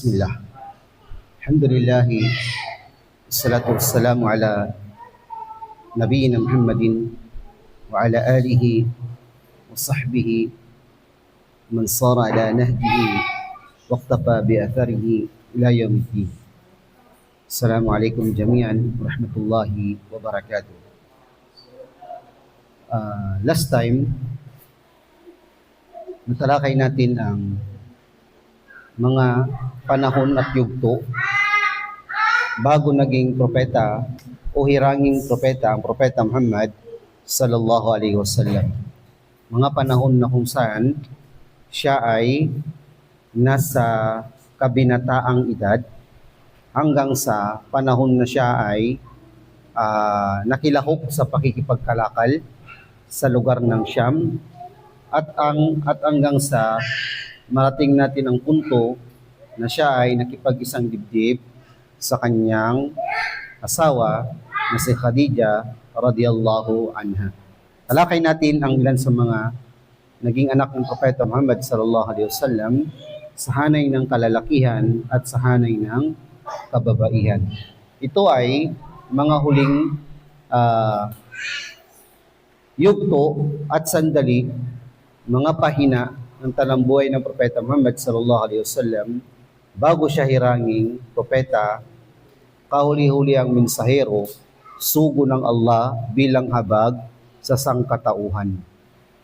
Bismillah. Alhamdulillah. Wassalatu wassalamu ala nabiyyina Muhammadin wa ala alihi wa sahbihi man sara ala nahjihi wa iqtafa bi atharihi ila yaumiddin. Assalamualaikum jami'an warahmatullahi wabarakatuh. Last time, natalakay natin ang mga panahon at yugto bago naging propeta o hiranging propeta ang propeta Muhammad sallallahu alaihi wasallam. Mga panahon na kung saan siya ay nasa kabinataang edad hanggang sa panahon na siya ay nakilahok sa pakikipagkalakal sa lugar ng Syam at hanggang sa marating natin ang punto na siya ay nakipag-isang dibdib sa kanyang asawa na si Khadija radhiyallahu anha. Talakay natin ang ilan sa mga naging anak ng propeta Muhammad sallallahu alaihi wasallam sa hanay ng kalalakihan at sa hanay ng kababaihan. Ito ay mga huling yugto at sandali, mga pahina ng talambuhay ng propeta Muhammad sallallahu alaihi wasallam bago siya hiranging propeta, kahuli-huli ang mensahero, sugo ng Allah bilang habag sa sangkatauhan.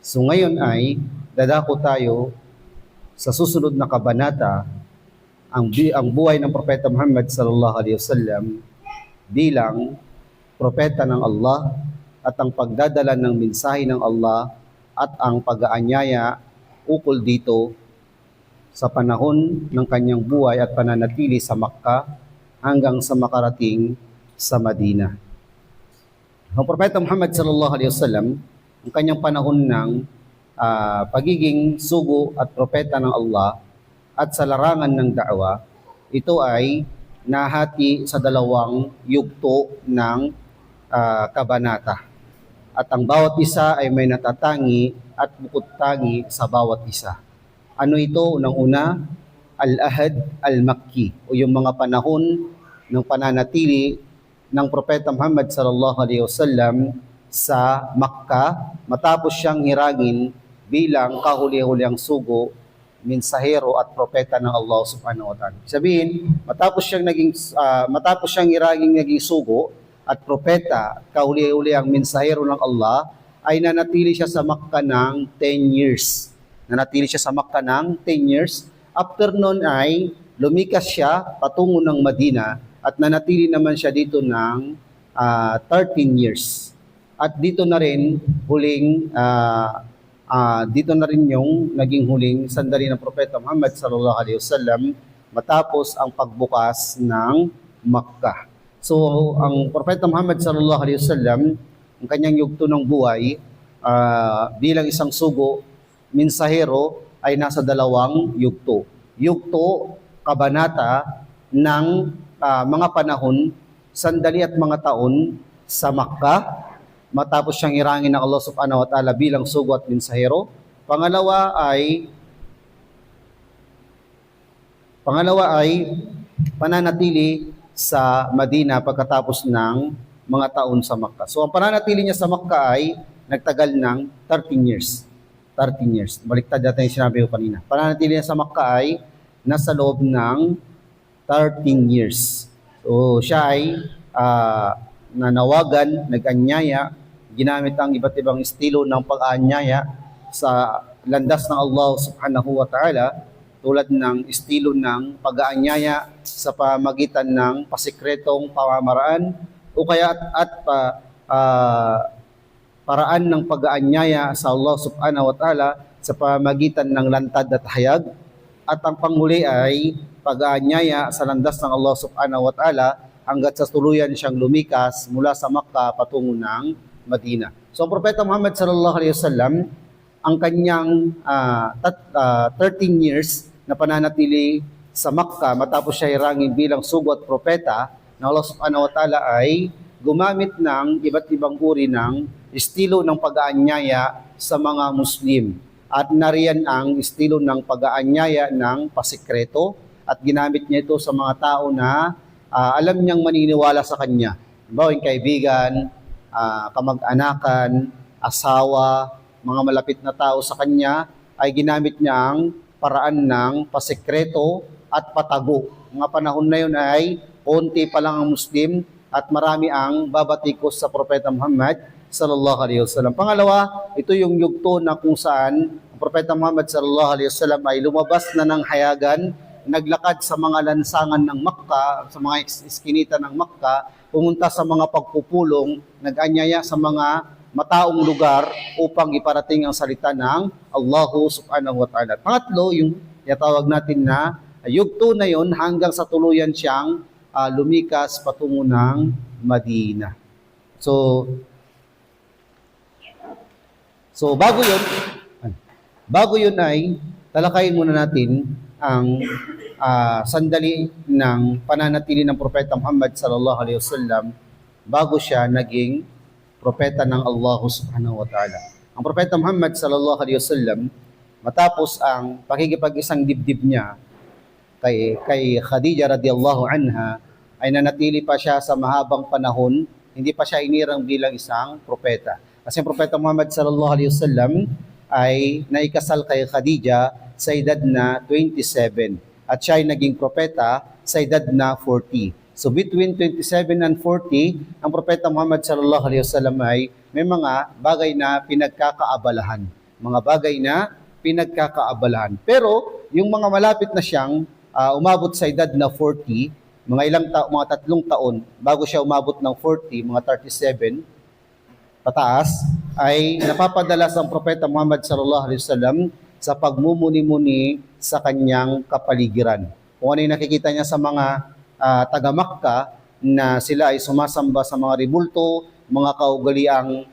So ngayon ay dadako tayo sa susunod na kabanata ang buhay ng propeta Muhammad sallallahu alaihi wasallam bilang propeta ng Allah at ang pagdadala ng mensahe ng Allah at ang pag-aanyaya ukol dito sa panahon ng kanyang buhay at pananatili sa Makkah hanggang sa makarating sa Madina. Ang propeta Muhammad sallallahu alaihi wasallam, ang kanyang panahon ng pagiging sugo at propeta ng Allah at sa larangan ng da'wa, ito ay nahati sa dalawang yugto ng kabanata. At ang bawat isa ay may natatangi at bukod-tangi sa bawat isa. Ano ito? Unang-una, Al-Ahad Al-Makki o yung mga panahon ng pananatili ng propeta Muhammad sallallahu alaihi wasallam sa Makkah matapos siyang hirangin bilang kahuli-huliang sugo, mensahero at propeta ng Allah subhanahu wa ta'ala. Sabihin, matapos siyang hirangin naging sugo at propeta, kahuli-huli ang mensahero ng Allah, ay nanatili siya sa Makkah ng 10 years. Nanatili siya sa Makkah ng 10 years. After nun ay lumikas siya patungo ng Madina at nanatili naman siya dito ng 13 years. At dito na rin yung naging huling sandali ng propeta Muhammad sallallahu alaihi wasallam matapos ang pagbukas ng Makkah. So, ang propeta Muhammad sallallahu alaihi wasallam, ang kanyang yugto ng buhay bilang isang sugo, mensahero ay nasa dalawang yugto. Yugto, kabanata ng mga panahon, sandali at mga taon sa Makkah, matapos siyang hirangin ng Allah subhanahu wa ta'ala bilang sugo at mensahero. Pangalawa ay pananatili sa Madina pagkatapos ng mga taon sa Makkah. So, ang pananatili niya sa Makkah ay nagtagal ng 13 years. 13 years. Baliktad natin yung sinabi ko kanina. Pananatili niya sa Makkah ay nasa loob ng 13 years. So, siya ay nanawagan, nag-anyaya, ginamit ang iba't ibang estilo ng pag-aanyaya sa landas ng Allah subhanahu wa ta'ala, tulad ng estilo ng pag-aanyaya sa pamagitan ng pasikretong pamamaraan o kaya paraan ng pag-aanyaya sa Allah subhanahu wa ta'ala sa pamagitan ng lantad at hayag. At ang panghuli ay pag-aanyaya sa landas ng Allah subhanahu wa ta'ala hanggat sa tuluyan siyang lumikas mula sa Makkah patungo ng Madina. So ang propeta Muhammad sallallahu alaihi wasallam, ang kanyang 13 years na pananatili sa Makkah matapos siya hirangin bilang sugo at propeta na Allah subhanahu wa ta'ala ay gumamit ng iba't ibang uri ng estilo ng pag-aanyaya sa mga Muslim. At nariyan ang estilo ng pag-aanyaya ng pasikreto at ginamit niya ito sa mga tao na alam niyang maniniwala sa kanya. Halimbawa, yung kaibigan, kamag-anakan, asawa, mga malapit na tao sa kanya, ay ginamit niya ang paraan ng pasekreto at patago. Mga panahon na yun ay konti pa lang ang Muslim at marami ang babatikos sa Propeta Muhammad sallallahu alaihi wasallam. Pangalawa, ito yung yugto na kung saan ang Propeta Muhammad sallallahu alaihi wasallam ay lumabas na ng hayagan, naglakad sa mga lansangan ng Makkah, sa mga iskinita ng Makkah, pumunta sa mga pagpupulong, nag-anyaya sa mga mataong lugar upang iparating ang salita ng Allah subhanahu wa ta'ala. Pangatlo, yung yatawag natin na yugto na yun hanggang sa tuluyan siyang lumikas patungo ng Madina. So bago yun ay talakayin muna natin ang sandali ng pananatili ng Propeta Muhammad sallallahu alaihi wasallam bago siya naging propeta ng Allah subhanahu wa ta'ala. Ang Propeta Muhammad sallallahu alaihi wasallam, matapos ang pakikipag-isang dibdib niya kay Khadija radhiyallahu anha, ay nanatili pa siya sa mahabang panahon, hindi pa siya inirang bilang isang propeta. Kasi ang Propeta Muhammad sallallahu alaihi wasallam ay naikasal kay Khadija sa edad na 27 at siya ay naging propeta sa edad na 40. So between 27 and 40, ang Propeta Muhammad sallallahu alaihi wasallam ay may mga bagay na pinagkakaabalahan. Mga bagay na pinagkakaabalahan. Pero yung mga malapit na siyang umabot sa edad na 40, mga 3 taon bago siya umabot ng 40, mga 37 pataas, ay napapadalas ang Propeta Muhammad sallallahu alaihi wasallam sa pagmumuni-muni sa kanyang kapaligiran. Kung ano yung nakikita niya sa mga taga-Makka na sila ay sumasamba sa mga ribulto, mga kaugaliang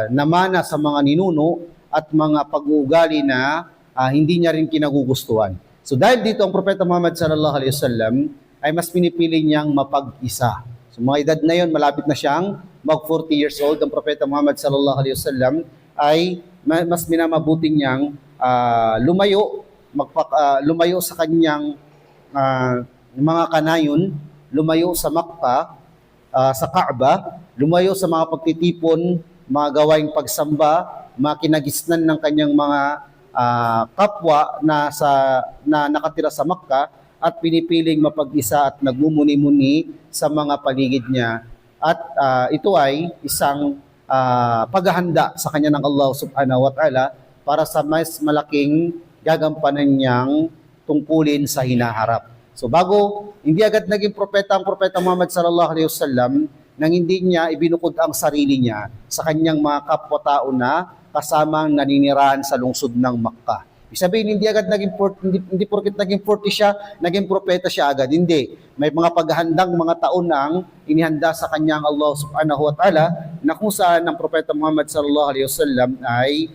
namana sa mga ninuno at mga pag-uugali na hindi niya rin kinagugustuhan. So dahil dito ang Propeta Muhammad sallallahu alaihi wasallam ay mas pinipili niyang mapag-isa. So mga edad na yon, malapit na siyang mag 40 years old, ang Propeta Muhammad sallallahu alaihi wasallam ay mas minamabuti niyang lumayo sa kanyang mga kanayon, lumayo sa Makkah, sa Kaaba, lumayo sa mga pagtitipon, mga gawaing pagsamba, mga kinagisnan ng kanyang mga kapwa na nakatira sa Makkah, at pinipiling mapag-isa at nagmumuni-muni sa mga paligid niya. At ito ay isang paghahanda sa kanya ng Allah subhanahu wa ta'ala para sa mas malaking gagampanan niyang tungkulin sa hinaharap. So bago, hindi agad naging propeta ang Propeta Muhammad sallallahu alaihi wasallam nang hindi niya ibinukod ang sarili niya sa kanyang mga kapwa-tao na kasamang naninirahan sa lungsod ng Makkah. Ibig sabihin, hindi porket naging 40 siya, naging propeta siya agad. Hindi. May mga paghahandang mga taon na ang inihanda sa kanyang Allah subhanahu wa ta'ala na kung saan ang Propeta Muhammad sallallahu alaihi wasallam ay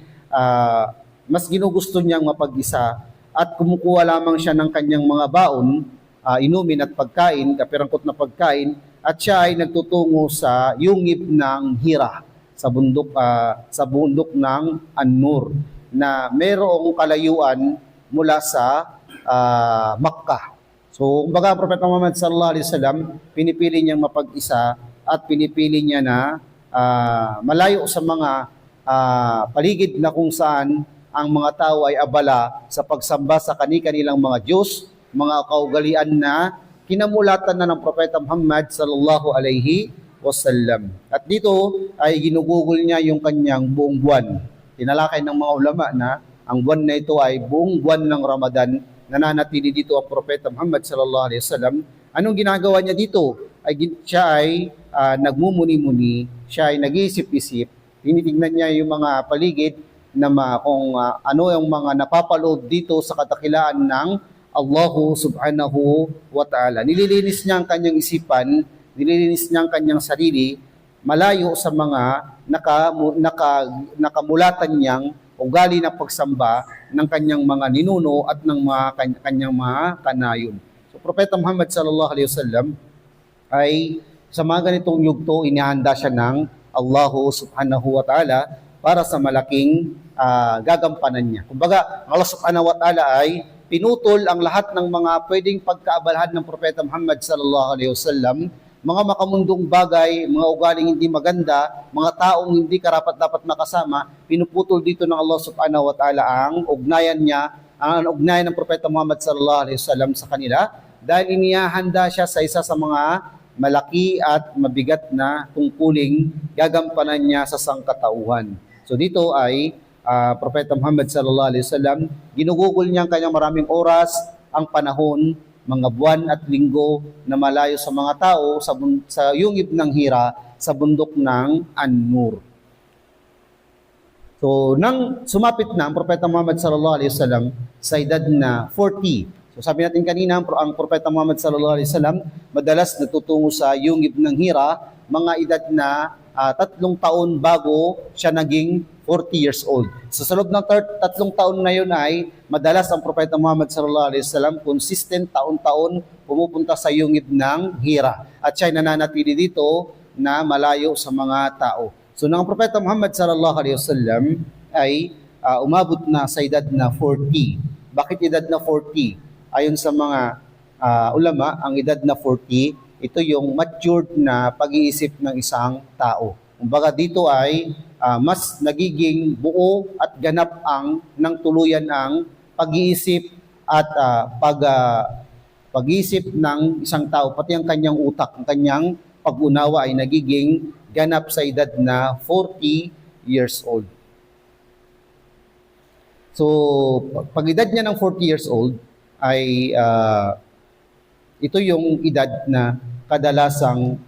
mas ginugusto niyang mapag-isa at kumukuha lamang siya ng kanyang mga baon, inumin at pagkain, kapirangkot na pagkain, at siya ay nagtutungo sa yungib ng Hira, sa bundok ng An-Nur, na mayroong kalayuan mula sa Makkah. So, kumbaga ang Propeta Muhammad sallallahu alaihi wasallam, pinipili niyang mapag-isa at pinipili niya na malayo sa mga paligid na kung saan ang mga tao ay abala sa pagsamba sa kani-kanilang mga Diyos, mga kaugalian na kinamulatan na ng Propeta Muhammad sallallahu alaihi wasallam. At dito ay ginugugol niya yung kanyang buong buwan. Tinalakay ng mga ulama na ang buwan na ito ay buong buwan ng Ramadan, nananatili dito ang Propeta Muhammad sallallahu alaihi wasallam. Anong ginagawa niya dito? Siya ay nagmumuni-muni, siya ay nag-iisip-isip, tinitignan niya yung mga paligid na kung ano yung mga napapaloob dito sa kadakilaan ng Allah subhanahu wa ta'ala. Nililinis niya ang kanyang isipan, nililinis niya ang kanyang sarili, malayo sa mga nakamulatan niyang ugali ng pagsamba ng kanyang mga ninuno at ng kanyang mga kanayon. So, Propeta Muhammad sallallahu alaihi wasallam ay sa mga ganitong yugto, inihanda siya ng Allah subhanahu wa ta'ala para sa malaking gagampanan niya. Kumbaga, Allah subhanahu wa ta'ala ay pinutol ang lahat ng mga pwedeng pagkaabalahan ng Propeta Muhammad sallallahu alaihi wasallam, mga makamundong bagay, mga ugaling hindi maganda, mga taong hindi karapat-dapat makasama, pinuputol dito ng Allah subhanahu wa ta'ala ang ugnayan ng Propeta Muhammad sallallahu alaihi wasallam sa kanila, dahil inihahanda siya sa isa sa mga malaki at mabigat na tungkuling gagampanan niya sa sangkatauhan. So dito ay Propeta Muhammad sallallahu alaihi wasallam, ginugugol niya ang kanyang maraming oras, ang panahon, mga buwan at linggo na malayo sa mga tao sa yungib ng Hira sa bundok ng An-Nur. So nang sumapit na ang Propeta Muhammad sallallahu alaihi wasallam sa edad na 40. So sabi natin kanina, ang Propeta Muhammad sallallahu alaihi wasallam madalas natutungo sa yungib ng Hira, mga edad na 3 taon bago siya naging 40 years old. So sa loob ng 3 taon na yun ay madalas ang Propeta Muhammad sallallahu alaihi wasallam consistent taon-taon pumupunta sa yungib ng Hira. At siya ay nananatili dito na malayo sa mga tao. So nang Propeta Muhammad sallallahu alaihi wasallam ay umabot na sa edad na 40. Bakit edad na 40? Ayon sa mga ulama, ang edad na 40, ito yung matured na pag-iisip ng isang tao. Kumbaga dito ay mas nagiging buo at ganap ng tuluyan ang pag-iisip at pag-iisip ng isang tao, pati ang kanyang utak, ang kanyang pag-unawa ay nagiging ganap sa edad na 40 years old. So, pag edad niya ng 40 years old, ay ito yung edad na kadalasang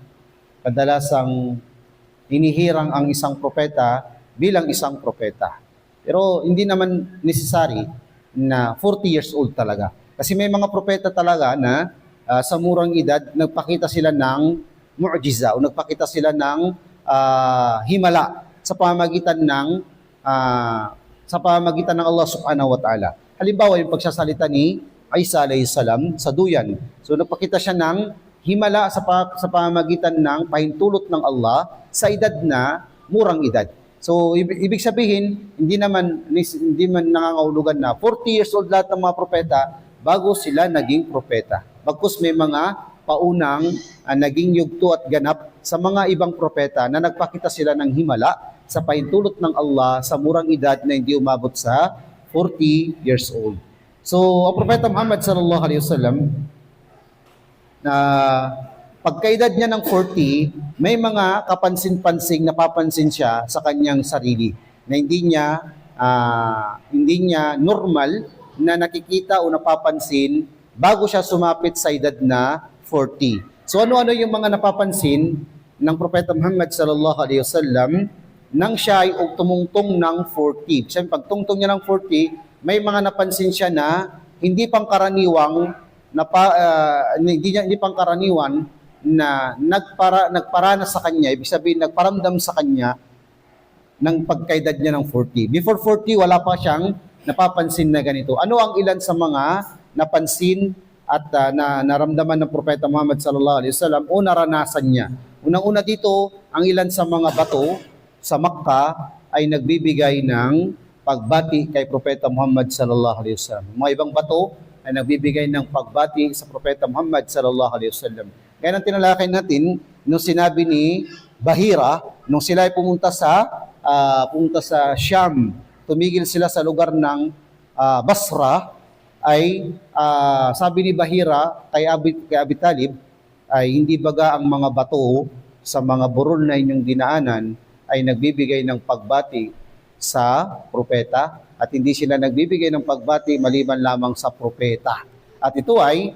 hinihirang ang isang propeta bilang isang propeta. Pero hindi naman necessary na 40 years old talaga. Kasi may mga propeta talaga na sa murang edad nagpakita sila ng mu'jiza o nagpakita sila ng himala sa pamamagitan ng Allah subhanahu wa ta'ala. Halimbawa, yung pagsasalita ni Isa alayhi salam sa duyan. So nagpakita siya ng himala sa pamamagitan ng pahintulot ng Allah sa edad na murang edad. So ibig sabihin, hindi man nangangahulugan na 40 years old lahat ng mga propeta bago sila naging propeta. Bagkus may mga paunang naging yugto at ganap sa mga ibang propeta na nagpakita sila ng himala sa pahintulot ng Allah sa murang edad na hindi umabot sa 40 years old. So, ang Propeta Muhammad sallallahu alaihi wasallam na pagkaedad niya ng 40, may mga kapansin-pansing napapansin siya sa kanyang sarili na hindi niya normal na nakikita o napapansin bago siya sumapit sa edad na 40. So ano-ano yung mga napapansin ng Propeta Muhammad sallallahu alaihi wasallam nang siya ay tumungtong ng 40. Siyempre, pag tungtong niya ng 40, may mga napansin siya na hindi pangkaraniwang na nagparanas sa kanya, ibig sabihin nagparamdam sa kanya ng pagkaedad niya ng 40. Before 40, wala pa siyang napapansin na ganito. Ano ang ilan sa mga napansin at naramdaman ng Propeta Muhammad sallallahu alaihi wasallam o naranasan niya? Unang-una dito, ang ilan sa mga bato sa Makkah ay nagbibigay ng pagbati kay Propeta Muhammad sallallahu alaihi wasallam. Mga ibang bato ay nagbibigay ng pagbati sa Propeta Muhammad sallallahu alaihi wasallam. Kaya nang tinalakay natin nung sinabi ni Bahira, nung sila ay pumunta sa Sham, tumigil sila sa lugar ng Basra, ay sabi ni Bahira kay Abi Talib, ay hindi baga ang mga bato sa mga burol na inyong dinaanan ay nagbibigay ng pagbati sa propeta at hindi sila nagbibigay ng pagbati maliban lamang sa propeta. At ito ay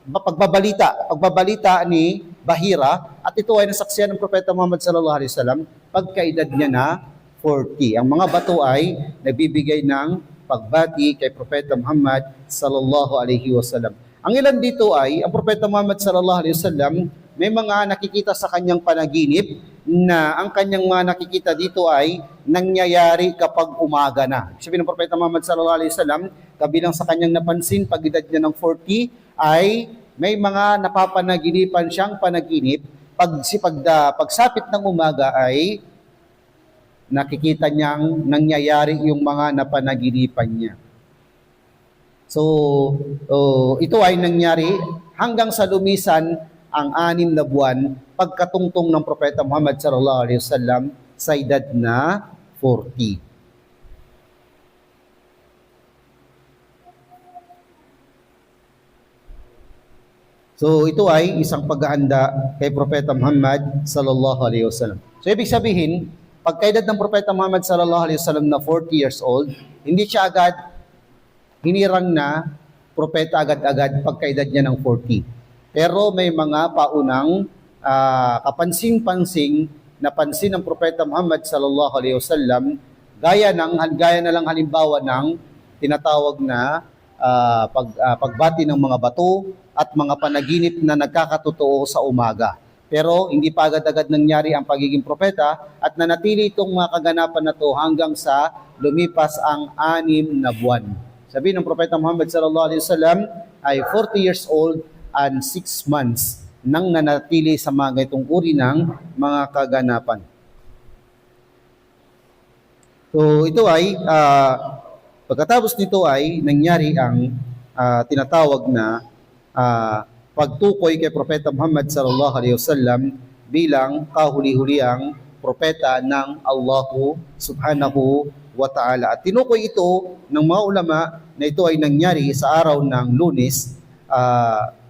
pagbabalita ni Bahira at ito ay nasaksihan ng Propeta Muhammad sallallahu alaihi wasallam pagkaedad niya na 40. Ang mga bato ay nagbibigay ng pagbati kay Propeta Muhammad sallallahu alaihi wasallam. Ang ilan dito ay ang Propeta Muhammad sallallahu alaihi wasallam may mga nakikita sa kanyang panaginip na ang kanyang mga nakikita dito ay nangyayari kapag umaga na. Sabi ng Propeta Muhammad sallallahu alaihi wasallam, kabilang sa kanyang napansin pag edad niya ng 40 ay may mga napapanaginipan siyang panaginip. Pagsapit ng umaga ay nakikita niyang nangyayari yung mga napanaginipan niya. So, ito ay nangyari hanggang sa lumisan ang 6 na buwan pagkatungtong ng Propeta Muhammad sallallahu alaihi wasallam sa edad na 40. So ito ay isang paghahanda kay Propeta Muhammad sallallahu alaihi wasallam. So ibig sabihin, pagkaedad ng Propeta Muhammad sallallahu alaihi wasallam na 40 years old, hindi siya agad hinirang na propeta agad-agad pagkaedad niya ng 40. Pero may mga paunang kapansin-pansing na pansin ng Propeta Muhammad sallallahu alaihi wasallam gaya na lang halimbawa ng tinatawag na pagbati ng mga bato at mga panaginip na nagkakatotoo sa umaga. Pero hindi pa agad-agad nangyari ang pagiging propeta at nanatili itong mga kaganapan na to hanggang sa lumipas ang 6 na buwan. Sabi ng Propeta Muhammad sallallahu alaihi wasallam ay 40 years old and 6 months nang nanatili sa mga itong uri ng mga kaganapan. So ito ay pagkatapos nito ay nangyari ang tinatawag na pagtukoy kay Propeta Muhammad sallallahu alaihi wasallam bilang kahuli-huliang propeta ng Allah subhanahu wa ta'ala. At tinukoy ito ng mga ulama na ito ay nangyari sa araw ng Lunes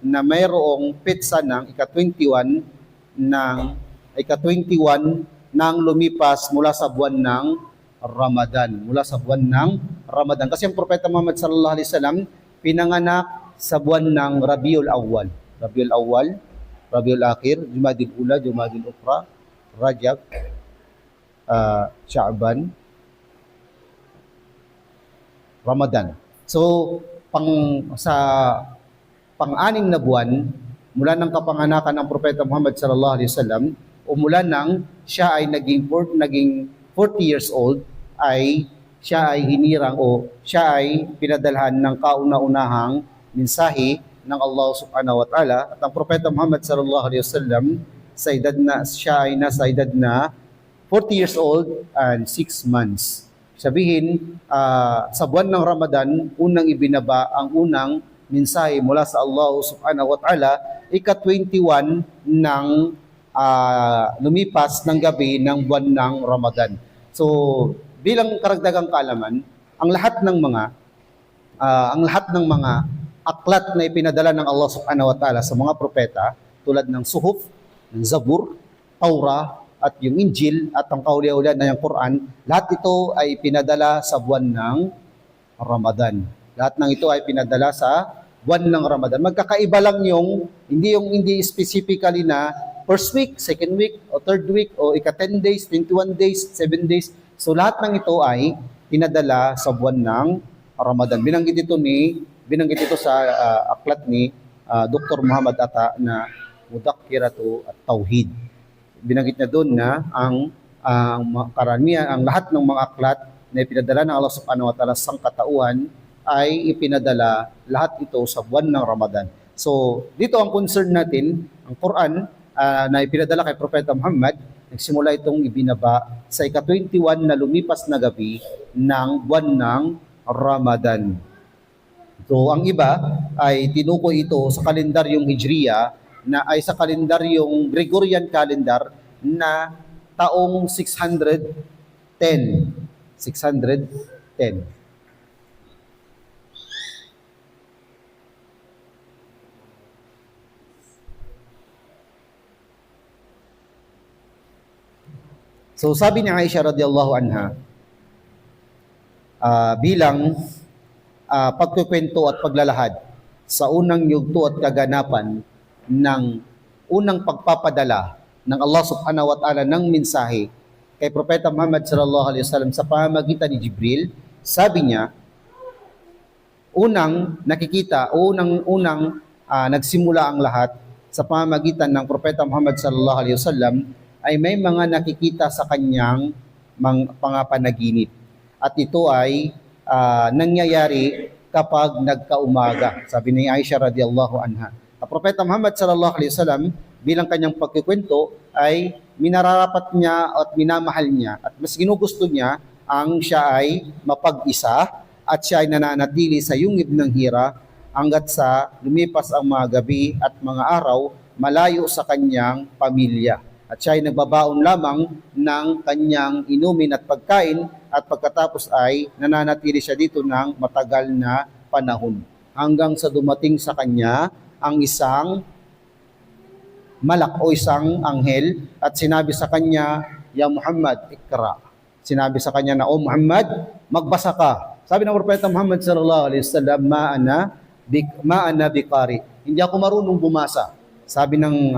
na mayroong petsa ng ika-21 ng lumipas mula sa buwan ng Ramadan. Kasi ang Propeta Muhammad sallallahu alaihi wasallam pinanganak sa buwan ng Rabiul Awwal, Rabiul Akhir, Jumadil Ula, Jumadil Ukhra, Rajab, Sha'ban, Ramadan. So, sa pang-6 na buwan mula ng kapanganakan ng Propeta Muhammad sallallahu alaihi wasallam o mula nang siya ay naging 40 years old ay siya ay hinirang o siya ay pinadalhan ng kauna-unahang mensahe ng Allah subhanahu wa ta'ala. At ang Propeta Muhammad sallallahu alaihi wasallam siya ay nasa edad na 40 years old and 6 months. Sabihin, sa buwan ng Ramadan, unang ibinaba ang unang mensahe mula sa Allah subhanahu wa ta'ala, ika-21 ng lumipas ng gabi ng buwan ng Ramadan. So, bilang karagdagang kaalaman, ang lahat ng mga aklat na ipinadala ng Allah subhanahu wa ta'ala sa mga propeta tulad ng Suhuf, ng Zabur, Taurah, at yung Injil at ang kauli-ulian na yung Quran, lahat ito ay pinadala sa buwan ng Ramadan. Lahat ng ito ay pinadala sa buwan ng Ramadan. Magkakaiba lang hindi specifically na first week, second week, o third week, o ika-10 days, 21 days, 7 days. So lahat ng ito ay pinadala sa buwan ng Ramadan. Binanggit ito sa aklat ni Dr. Muhammad Atta na Mudakkiratu at Tauhid. Binanggit niya doon na ang karamihan, ang lahat ng mga aklat na ipinadala ng Allah subhanahu wa ta'ala sa sangkatauhan ay ipinadala lahat ito sa buwan ng Ramadan. So, dito ang concern natin, ang Quran na ipinadala kay Propeta Muhammad, nagsimula itong ibinaba sa ika-21 na lumipas na gabi ng buwan ng Ramadan. So, ang iba ay tinukoy ito sa kalendaryong Hijriya na ay sa kalendaryong Gregorian calendar na taong 610. So sabi ni Aisha radhiyallahu anha, bilang pagkukwento at paglalahad sa unang yugto at kaganapan ng unang pagpapadala ng Allah subhanahu wa ta'ala ng mensahe kay Propeta Muhammad sallallahu alaihi wasallam sa pamamagitan ni Jibril, sabi niya, unang nagsimula ang lahat sa pamamagitan ng Propeta Muhammad sallallahu alaihi wasallam ay may mga nakikita sa kanyang pangapanaginip. At ito ay nangyayari kapag nagkaumaga. Sabi ni Aisha radhiyallahu anha. Ang Propeta Muhammad sallallahu alaihi wasallam bilang kanyang pagkikwento ay minararapat niya at minamahal niya at mas ginugusto niya ang siya ay mapag-isa at siya ay nananatili sa yungib ng hira hanggat sa lumipas ang mga gabi at mga araw malayo sa kanyang pamilya. At siya ay nagbabaon lamang ng kanyang inumin at pagkain at pagkatapos ay nananatili siya dito ng matagal na panahon hanggang sa dumating sa kanya ang isang malak o isang anghel at sinabi sa kanya, "Ya Muhammad, ikra." Sinabi sa kanya na, "O Muhammad, magbasa ka." Sabi ng Propeta Muhammad sallallahu alaihi wasallam, ma ana biqari." Hindi ako marunong bumasa. Sabi ng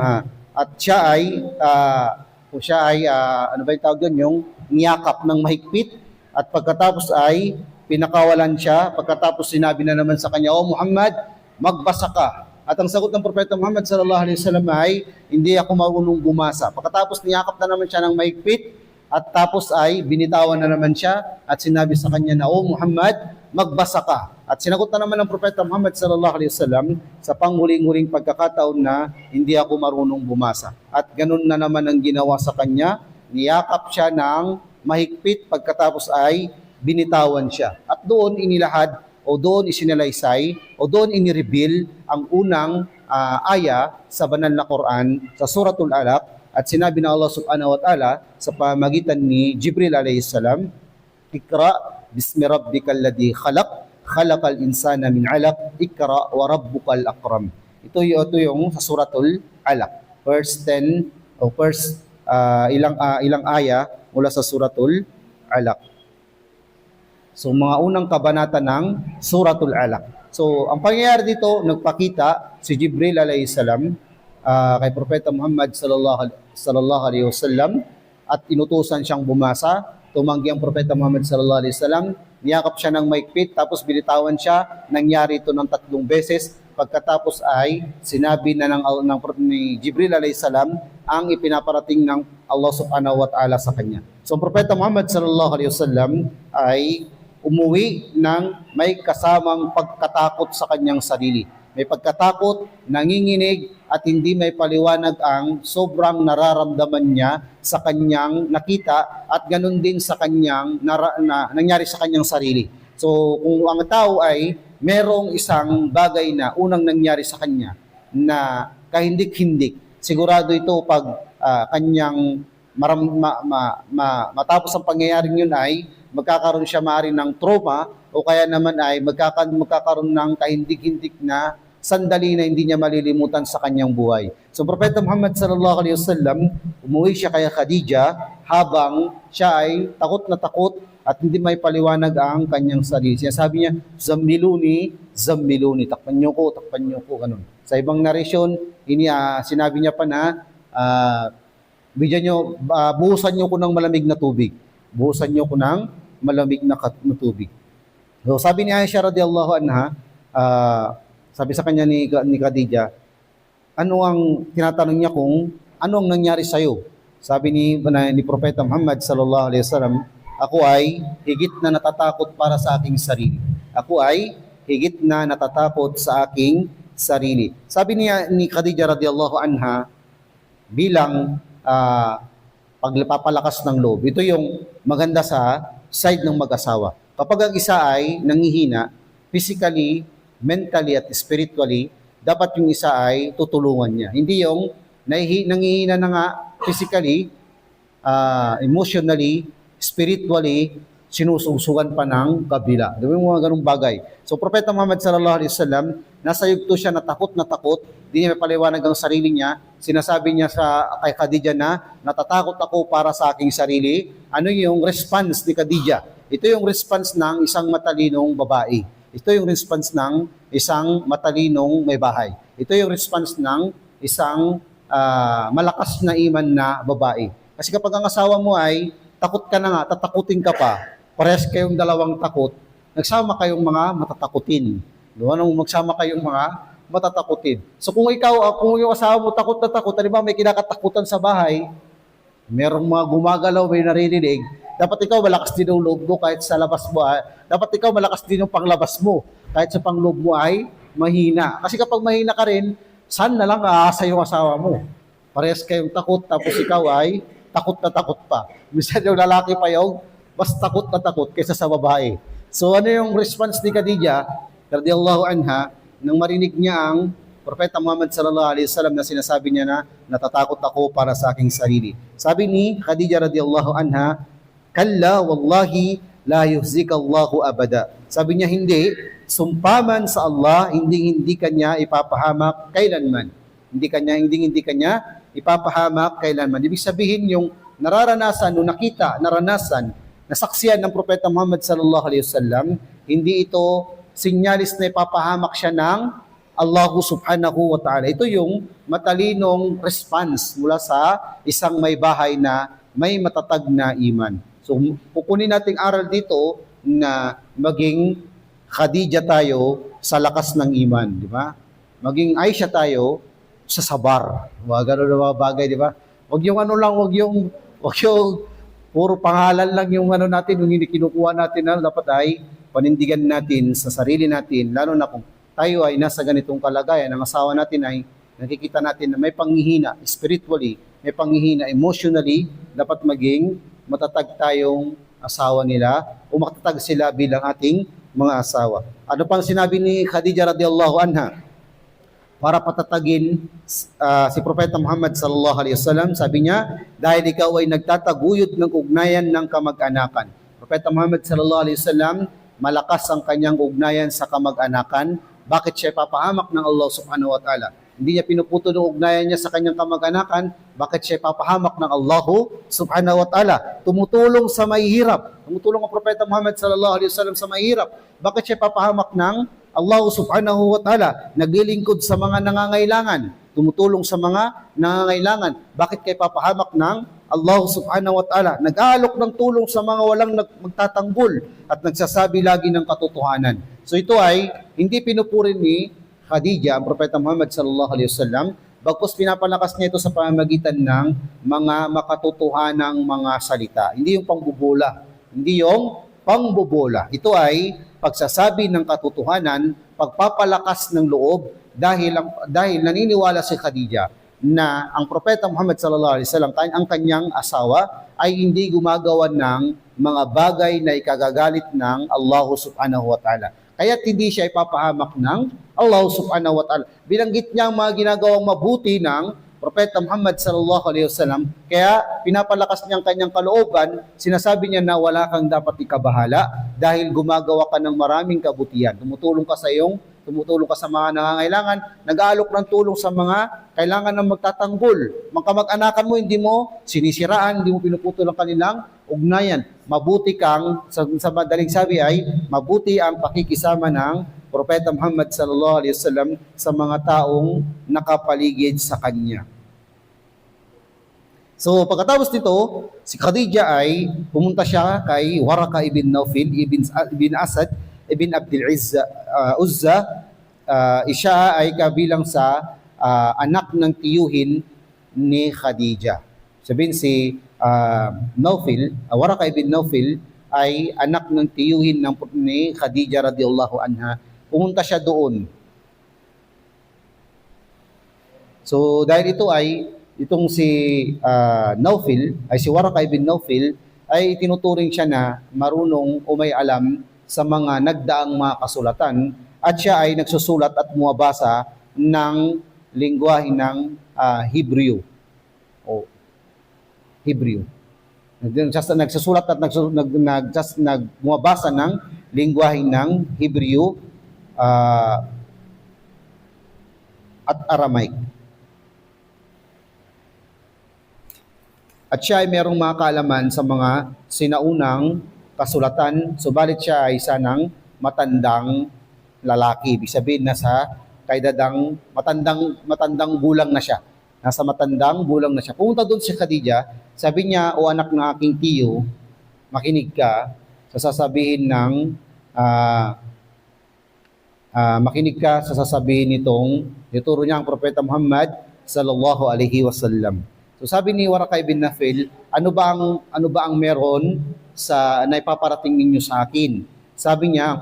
at siya ay ano ba yung tawag doon, yung niyakap ng mahigpit at pagkatapos ay pinakawalan siya, pagkatapos sinabi na naman sa kanya, "O Muhammad, magbasa ka." At ang sagot ng Propeta Muhammad sallallahu alaihi wasallam ay, "Hindi ako marunong bumasa." Pagkatapos niyakap na naman siya ng mahigpit at tapos ay binitawan na naman siya at sinabi sa kanya na, "O Muhammad, magbasa ka." At sinagot na naman ng Propeta Muhammad sallallahu alaihi wasallam sa panghuling-huling pagkakataon na, "Hindi ako marunong bumasa." At ganun na naman ang ginawa sa kanya, niyakap siya ng mahigpit pagkatapos ay binitawan siya. At doon inilahad o doon isinalaysay o doon inireveal ang unang aya sa banal na Quran sa Suratul Alaq at sinabi ng Allah subhanahu wa ta'ala sa pamagitan ni Jibril alayhi salam, "Ikra bismi rabbikal ladzi khalaq, khalaqal insana min 'alaq, ikra wa rabbukal akram." Ito yung sa Suratul Alaq. Verse 10 o verse ilang aya mula sa Suratul Alaq. So mga unang kabanata ng Suratul Alaq. So ang pangyayari dito, nagpakita si Jibril alayhi salam kay Propeta Muhammad sallallahu alaihi wasallam at inutusan siyang bumasa. Tumanggi ang Propeta Muhammad sallallahu alaihi wasallam, niyakap siya ng maigpit, tapos binitawan siya. Nangyari ito ng 3 beses. Pagkatapos ay sinabi na ni Jibril alayhi salam ang ipinaparating ng Allah subhanahu wa ta'ala sa kanya. So ang Propeta Muhammad sallallahu alaihi wasallam ay umuwi ng may kasamang pagkatakot sa kanyang sarili. May pagkatakot, nanginginig at hindi may paliwanag ang sobrang nararamdaman niya sa kanyang nakita at ganun din sa kanyang nangyari sa kanyang sarili. So kung ang tao ay merong isang bagay na unang nangyari sa kanya na kahindik-hindik, sigurado ito pag kanyang matapos ang pangyayaring yun ay magkakaroon siya maaari ng trauma o kaya naman ay magkakaroon ng kahindik-hindik na sandali na hindi niya malilimutan sa kanyang buhay. So Propeta Muhammad sallallahu alaihi wasallam, umuwi siya kay Khadija habang siya ay takot na takot at hindi may paliwanag ang kanyang sarili. Sinasabi niya, "Zammiluni, zammiluni, takpan niyo ko, ganun." Sa ibang narration, sinabi niya pa na, bigyan niyo, buhusan niyo ko ng malamig na tubig. Buhusan niyo ko ng malamig na tubig. So sabi ni Aisha radhiyallahu anha, sabi sa kanya ni Khadija, tinatanong niya kung ano ang nangyari sa iyo. Sabi ni Propeta Muhammad sallallahu alaihi wasallam, "Ako ay higit na natatakot para sa aking sarili." Ako ay higit na natatakot sa aking sarili. Sabi ni Khadija radhiyallahu anha bilang pagpapalakas ng loob. Ito yung maganda sa side ng mag-asawa. Kapag ang isa ay nanghihina, physically, mentally at spiritually, dapat yung isa ay tutulungan niya. Hindi yung nanghihina na nga physically, emotionally, spiritually, sinususugan pa ng kabila. Diba yung mga ganung bagay? So, Propeta Muhammad sallallahu alaihi wasallam, nasa yugto siya na takot, di niya mapaliwanag ang sarili niya. Sinasabi niya kay Khadija na, "Natatakot ako para sa aking sarili." Ano yung response ni Khadija? Ito yung response ng isang matalinong babae. Ito yung response ng isang matalinong may bahay. Ito yung response ng isang malakas na iman na babae. Kasi kapag ang asawa mo ay takot ka na nga, tatakutin ka pa, parehas kayong dalawang takot, nagsama kayong mga matatakutin. Magsama kayong mga matatakutin. So kung yung asawa mo takot na takot, di ba may kinakatakutan sa bahay, merong mga gumagalaw, may naririnig, dapat ikaw malakas din ang loob mo kahit sa labas mo. Dapat ikaw malakas din ang panglabas mo kahit sa pangloob mo ay mahina. Kasi kapag mahina ka rin, saan na lang aasa yung asawa mo? Parehas kayong takot, tapos ikaw ay takot na takot pa. Minsan yung lalaki pa yung mas takot na takot kaysa sa babae. So ano yung response ni Khadija radhiyallahu anha nang marinig niya ang Propeta Muhammad sallallahu alaihi wasallam na sinasabi niya na natatakot ako para sa aking sarili. Sabi ni Khadija radhiyallahu anha, "Kalla wallahi la yuhzika Allahu abada." Sabi niya, hindi, sumpaman sa Allah, hindi kanya ipapahamak kailanman. Hindi kanya ipapahamak kailanman. Ibig sabihin yung nararanasan, naranasan, nasaksiyan ng Propeta Muhammad sallallahu alaihi wasallam, hindi ito sinyalis na ipapahamak siya ng Allah subhanahu wa ta'ala. Ito yung matalinong response mula sa isang may bahay na may matatag na iman. So, kukunin nating aral dito na maging Khadija tayo sa lakas ng iman, di ba? Maging Aisha tayo sa sabar. Ganun na mga bagay, di ba? Wag yung wag yung puro pangalan lang yung natin, yung hindi kinukuha natin na dapat ay panindigan natin sa sarili natin, lalo na kung tayo ay nasa ganitong kalagayan, ang asawa natin ay nakikita natin na may panghihina spiritually, may panghihina emotionally, dapat maging matatag tayong asawa nila o matatag sila bilang ating mga asawa. Ano pang sinabi ni Khadija radhiyallahu anha para patatagin si Propeta Muhammad sallallahu alaihi wasallam? Sabi niya, dahil ikaw ay nagtataguyod ng ugnayan ng kamag-anakan. Propeta Muhammad sallallahu alaihi wasallam, malakas ang kanyang ugnayan sa kamag-anakan. Bakit siya papahamak ng Allah subhanahu wa ta'ala? Hindi niya pinuputo ng ugnayan niya sa kanyang kamag-anakan. Bakit siya papahamak ng Allah subhanahu wa ta'ala? Tumutulong sa mahihirap. Tumutulong ang Propeta Muhammad sallallahu alaihi wasallam sa mahihirap. Bakit siya papahamak ng Allah subhanahu wa ta'ala? Naglilingkod sa mga nangangailangan. Tumutulong sa mga nangangailangan. Bakit kayo papahamak ng Allah subhanahu wa ta'ala? Nag-aalok ng tulong sa mga walang magtatanggol at nagsasabi lagi ng katotohanan. So ito ay hindi pinupuri ni Khadija, ang Propeta Muhammad sallallahu alaihi wasallam, bagkus pinapalakas niya ito sa pamamagitan ng mga makatotohanang mga salita. Hindi yung pangbubola. Hindi yung pangbobola. Ito ay pagsasabi ng katotohanan, pagpapalakas ng loob dahil naniniwala si Khadija na ang Propeta Muhammad sallallahu alaihi wasallam, ang kanyang asawa, ay hindi gumagawa ng mga bagay na ikagagalit ng Allah subhanahu wa ta'ala. Kaya hindi siya ipapahamak ng Allah subhanahu wa ta'ala. Binanggit niya ang mga ginagawang mabuti ng Propeta Muhammad sallallahu alaihi wasallam, kaya pinapalakas niya ang kanyang kalooban, sinasabi niya na wala kang dapat ikabahala dahil gumagawa ka ng maraming kabutihan. Tumutulong ka sa mga nangangailangan, nag-aalok ng tulong sa mga kailangan ng magtatanggol. Mga kamag-anakan mo, hindi mo sinisiraan, hindi mo pinuputol ang kanilang ugnayan. Mabuti kang, sa madaling sabi ay, mabuti ang pakikisama ng Propeta Muhammad sallallahu alaihi wasallam sa mga taong nakapaligid sa kanya. So pagkatapos nito, si Khadija ay pumunta siya kay Waraka ibn Nawfil, ibn Asad, ibn Abdul Uzza. Siya ay kabilang sa anak ng tiyuhin ni Khadija. Sabihin si Waraka ibn Nawfil ay anak ng tiyuhin ni Khadija radhiyallahu anha. Pumunta siya doon. So dahil itong si Nawfil, ay si Waraka ibn Nawfil, ay tinuturing siya na marunong o may alam sa mga nagdaang mga kasulatan at siya ay nagsusulat at bumabasa ng lingwahe ng Hebreo. O Hebreo. Nagsusulat at bumabasa ng lingwahe ng Hebreo at Aramaic. At siya ay merong mga kaalaman sa mga sinaunang kasulatan, subalit siya ay isa ng matandang lalaki. Ibig sabihin na sa kaedadang matandang gulang na siya. Nasa matandang gulang na siya. Pumunta doon si Khadija, sabi niya, o anak ng aking tiyo, makinig ka sa sasabihin nitong ituro niya ang Propeta Muhammad sallallahu alaihi wasallam. So sabi ni Waraka ibn Nawfil, ano ba ang meron sa naipaparating ninyo sa akin? Sabi niya,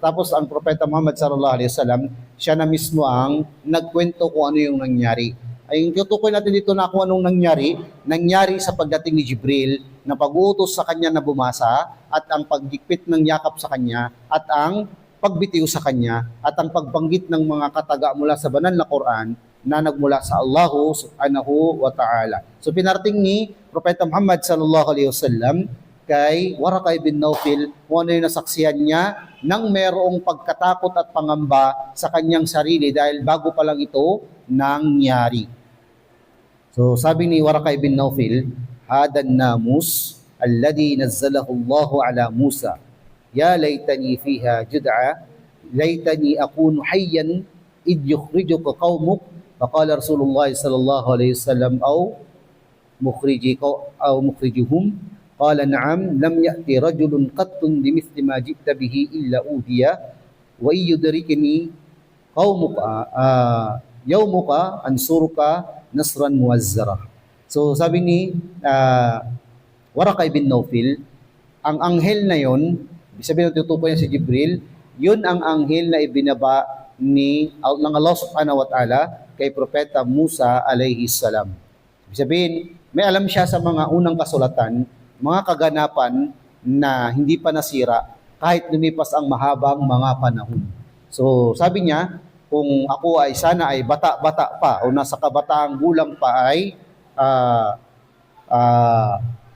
tapos ang Propeta Muhammad sallallahu alaihi wasallam, siya na mismo ang nagkwento kung ano yung nangyari. Ay tutukoy natin dito na kung anong nangyari sa pagdating ni Jibril na pag-uutos sa kanya na bumasa at ang paggigpit ng yakap sa kanya at ang pagbitiw sa kanya at ang pagbanggit ng mga kataga mula sa banal na Quran na nagmula sa Allah subhanahu wa ta'ala. So pinarating ni Propeta Muhammad sallallahu alaihi wasallam kay Waraka ibn Nawfil kung ano yung nasaksihan niya nang merong pagkatakot at pangamba sa kanyang sarili dahil bago pa lang ito nangyari. So sabi ni Waraka ibn Nawfil, "Hadan namus alladhi nazzalahu Allahu ala Musa. Ya laytani fiha jud'a, laytani akunu hayyan id yukhrijuka qaumuk." Faqala Rasulullah sallallahu alaihi wasallam, "Aw mukhrijuhum." Qala na'am, lam ya'ti rajulun qattun bimithli ma ji'ta bihi illa udiya wa yudrikni qaumuka yawmuka ansuruka nasran muwazzara. So sabi ni Waraka ibn Nawfil, ang anghel na yon, sabi ng tutukoy niya si Jibril, yun ang anghel na ibinaba ng Allah subhanahu wa ta'ala kay Propeta Musa alayhi salam. Ibig sabihin, may alam siya sa mga unang kasulatan, mga kaganapan na hindi pa nasira kahit lumipas ang mahabang mga panahon. So sabi niya, kung ako ay sana ay bata-bata pa o nasa kabataang gulang pa ay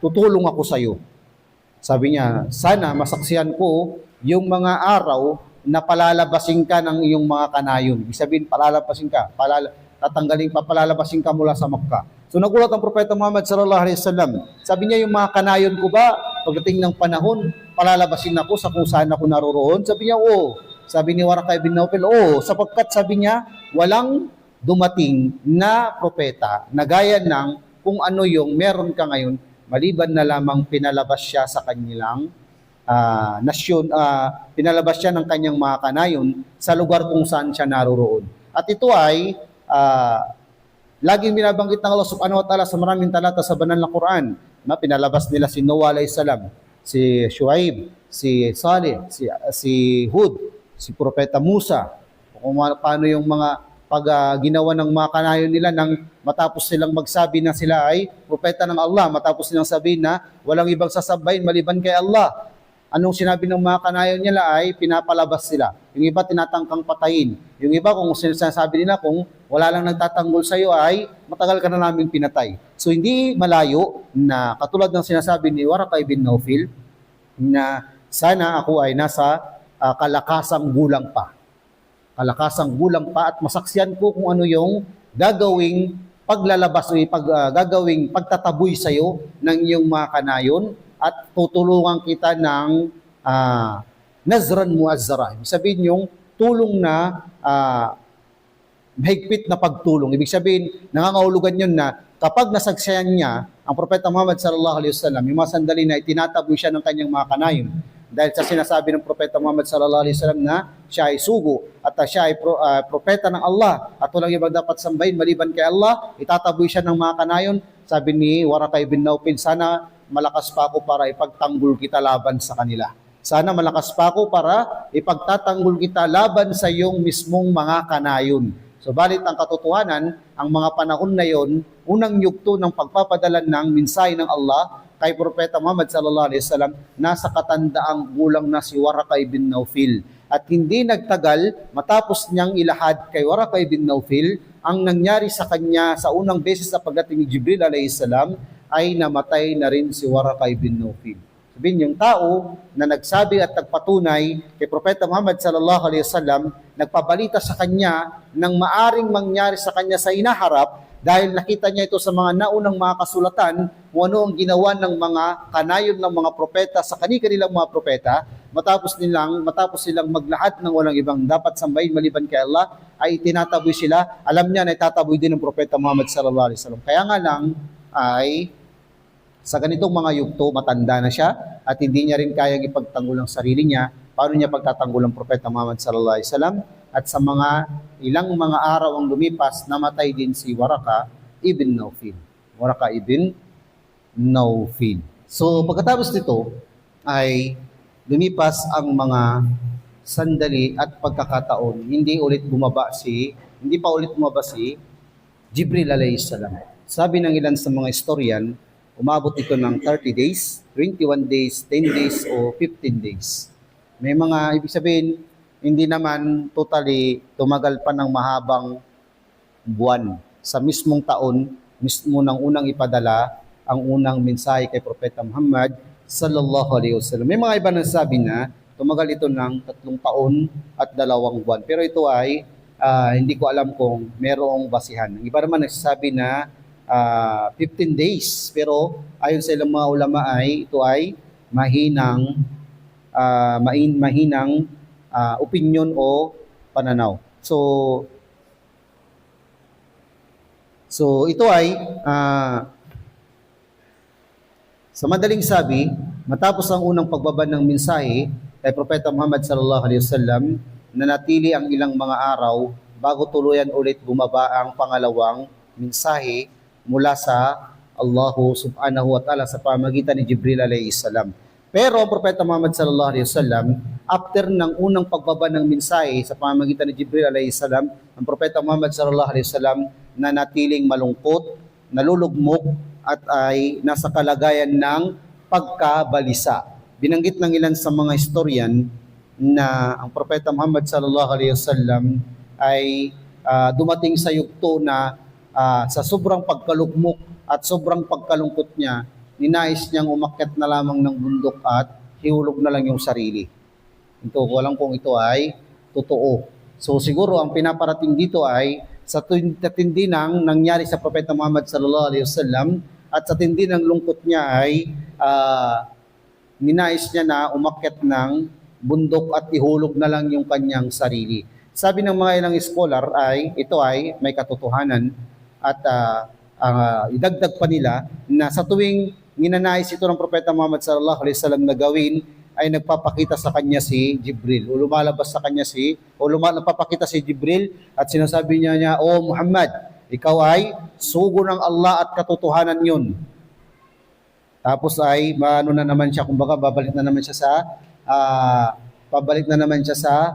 tutulong ako sa iyo. Sabi niya, sana masaksihan ko yung mga araw na palalabasin ka ng iyong mga kanayon. Ibig sabihin, palalabasin ka, palalabasin ka mula sa Makkah. So nagulat ang Propeta Muhammad sallallahu alaihi wasallam. Sabi niya, yung mga kanayon ko ba, pagdating ng panahon, palalabasin ako sa kung saan ako naroroon? Sabi niya, oo. Sabi ni Waraka ibn Nawfil, oo, sapagkat sabi niya, walang dumating na propeta na gaya ng kung ano yung meron ka ngayon, maliban na lamang pinalabas siya sa kanilang nasyon, pinalabas siya ng kanyang mga kanayon sa lugar kung saan siya naroroon. At ito ay laging binabanggit ng Allah subhanahu wa ta'ala sa maraming talata sa banal na Quran na pinalabas nila si Noah alayhi salam, si Shuaib, si Saleh, si Hud, si Propeta Musa, kung paano yung mga ginawa ng mga kanayon nila nang matapos silang magsabi na sila ay propeta ng Allah, matapos silang sabihin na walang ibang sasabayin maliban kay Allah. Anong sinabi ng mga kanayon nila ay pinapalabas sila. Yung iba tinatangkang patayin. Yung iba kung sinasabi nila kung wala lang nagtatanggol sa iyo ay matagal ka na naming pinatay. So hindi malayo na katulad ng sinasabi ni Waraka ibn Nawfil na sana ako ay nasa kalakasang gulang pa. Kalakasang gulang pa at masaksiyan ko kung ano yung gagawing paglalabas o gagawing pagtataboy sa iyo ng iyong mga kanayon at tutulungan kita ng nazran muazzara. Ibig sabihin yung tulong na mahigpit na pagtulong. Ibig sabihin, nangangahulugan yun na kapag nasaksiyan niya ang Propeta Muhammad sallallahu alaihi wasallam, yung mga sandali na itinataboy siya ng kanyang mga kanayon, dahil sa sinasabi ng Propeta Muhammad sallallahu alaihi wasallam na siya ay sugo at siya ay propeta ng Allah at walang ibang dapat sambahin maliban kay Allah, itataboy siya ng mga kanayon. Sabi ni Waraka ibn Nawfil, sana malakas pa ako para ipagtanggol kita laban sa kanila. Sana malakas pa ako para ipagtatanggol kita laban sa iyong mismong mga kanayon. So balit ang katotohanan, ang mga panahon na yon, unang yugto ng pagpapadala ng mensahe ng Allah kay Propeta Muhammad sallallahu alaihi wasallam, nasa katandaang gulang na si Waraka ibn Nawfil. At hindi nagtagal, matapos niyang ilahad kay Waraka ibn Nawfil, ang nangyari sa kanya sa unang beses na pagdating ni Jibril alayhi salam, ay namatay na rin si Waraka ibn Nawfil. Sabihin, yung tao na nagsabi at nagpatunay kay Propeta Muhammad sallallahu alaihi wasallam, nagpabalita sa kanya ng maaring mangyari sa kanya sa inaharap, dahil nakita niya ito sa mga naunang mga kasulatan kung ano ang ginawa ng mga kanayon ng mga propeta sa kanilang mga propeta, matapos silang maglahad ng walang ibang dapat sambahin maliban kay Allah, ay itinataboy sila. Alam niya na itataboy din ng Propeta Muhammad sallallahu alaihi wasallam. Kaya nga lang ay sa ganitong mga yugto, matanda na siya at hindi niya rin kayang ipagtanggol ang sarili niya. Paano niya pagtatanggol ang Propeta Muhammad sallallahu alaihi wasallam? At sa mga ilang mga araw ang lumipas, namatay din si Waraka ibn Nawfil. Waraka ibn Nawfil. So pagkatapos nito ay lumipas ang mga sandali at pagkakataon, hindi pa ulit bumaba si Jibril alayhis salam. Sabi ng ilan sa mga historian umabot ito ng 30 days, 21 days, 10 days, o 15 days. May mga, ibig sabihin, hindi naman totally tumagal pa ng mahabang buwan. Sa mismong taon, mismo ng unang ipadala ang unang mensahe kay Propeta Muhammad sallallahu alaihi wasallam. May mga iba nagsasabi na tumagal ito ng 3 taon at 2 buwan. Pero ito ay hindi ko alam kung merong basihan. Ang iba naman nagsasabi na 15 days. Pero ayon sa ilang mga ulama ay ito ay mahinang opinion o pananaw. So ito ay sa madaling sabi, matapos ang unang pagbaba ng mensahe kay Propeta Muhammad sallallahu alaihi wasallam, nanatili ang ilang mga araw bago tuluyan ulit bumaba ang pangalawang mensahe mula sa Allah subhanahu wa ta'ala sa pamamagitan ni Jibril alayhi salam. Pero ang Propeta Muhammad sallallahu alaihi wasallam, after ng unang pagbaba ng mensahe sa pamamagitan ni Jibril alayhi salam, ang Propeta Muhammad sallallahu alaihi wasallam nanatiling malungkot, nalulugmok, at ay nasa kalagayan ng pagkabalisa. Binanggit ng ilan sa mga historian na ang Propeta Muhammad sallallahu alaihi wasallam ay dumating sa yugto na sa sobrang pagkalugmok at sobrang pagkalungkot niya, ninais niyang umakyat na lamang ng bundok at hiulog na lang yung sarili. Ito, ko alam kung ito ay totoo. So siguro ang pinaparating dito ay sa tindi ng nangyari sa Propeta Muhammad sallallahu alaihi wasallam at sa tindi ng lungkot niya ay ninais niya na umakyat ng bundok at ihulog na lang yung kanyang sarili. Sabi ng mga ilang scholar ay ito ay may katotohanan at idagdag pa nila na sa tuwing ninanais ito ng Propeta Muhammad sallallahu alaihi wasallam na gawin ay nagpapakita sa kanya si Jibril o lumalabas sa kanya nagpapakita si Jibril at sinasabi niya, "O Muhammad, ikaw ay sugo ng Allah at katotohanan yun." Tapos ay maano na naman siya, kumbaga babalik na naman siya sa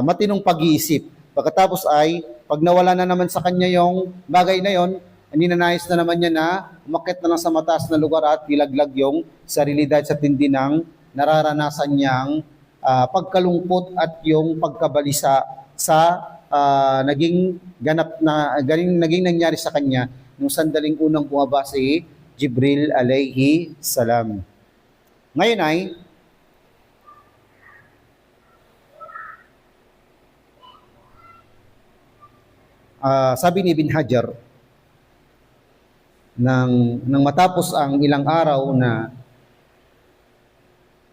matinong pag-iisip. Pagkatapos ay pag nawala na naman sa kanya yung bagay na yon, ninanais na naman niya na umakyat na lang sa mataas na lugar at ilaglag yung sarili dahil sa tindi ng nararanasan niyang pagkalungkot at yung pagkabalisa sa naging nangyari sa kanya nung sandaling unang bumaba si Jibril alayhi salam. Ngayon ay sabi ni Ibn Hajar nang matapos ang ilang araw na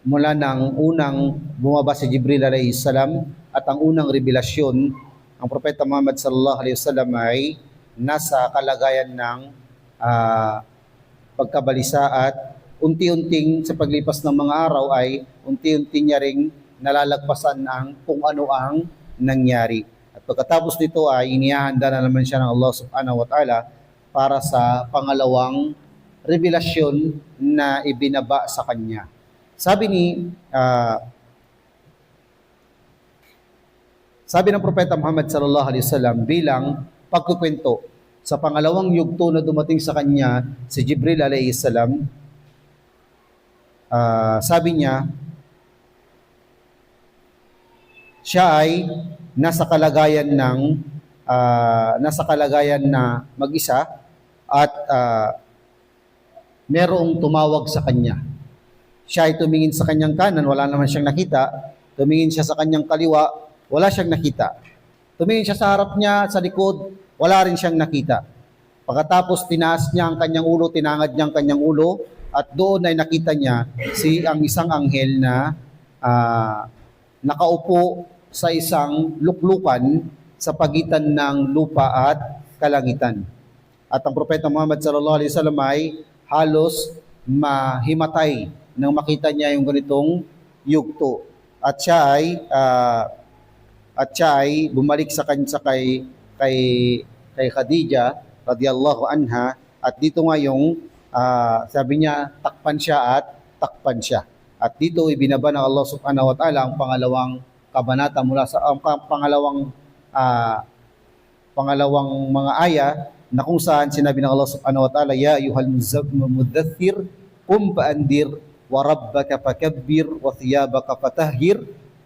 mula ng unang bumaba si Jibril alayhi salam at ang unang revelasyon, ang Propeta Muhammad sallallahu alaihi wasallam ay nasa kalagayan ng pagkabalisa at unti-unting sa paglipas ng mga araw ay unti-unti niya ring nalalagpasan ang kung ano ang nangyari. At pagkatapos nito ay inihahanda na naman siya ng Allah subhanahu wa ta'ala para sa pangalawang revelasyon na ibinaba sa kanya. Sabi ng Propeta Muhammad sallallahu alaihi wasallam bilang pagkukwento sa pangalawang yugto na dumating sa kanya si Jibril alayhi salam, sabi niya, siya ay nasa kalagayan na mag-isa at merong tumawag sa kanya. Siya ay tumingin sa kanyang kanan, wala naman siyang nakita. Tumingin siya sa kanyang kaliwa, wala siyang nakita. Tumingin siya sa harap niya, sa likod, wala rin siyang nakita. Pagkatapos tinaas niya ang kanyang ulo, tinangad niya ang kanyang ulo, at doon ay nakita niya ang isang anghel na nakaupo sa isang luklukan sa pagitan ng lupa at kalangitan. At ang Propeta Muhammad sallallahu alaihi wasallam ay halos mahimatay nang makita niya yung ganitong yugto. At siya ay bumalik sa kay Khadija radhiyallahu anha, at dito nga yung sabi niya takpan siya. At dito ibinaba ng Allah subhanahu wa ta'ala ang pangalawang kabanata mula sa pangalawang mga aya na kung saan sinabi ng Allah subhanahu wa ta'ala, Ya ayuhal muddathir, qum fa'andir, wa rabbaka fakabbir, wa thiyabaka fatahhir,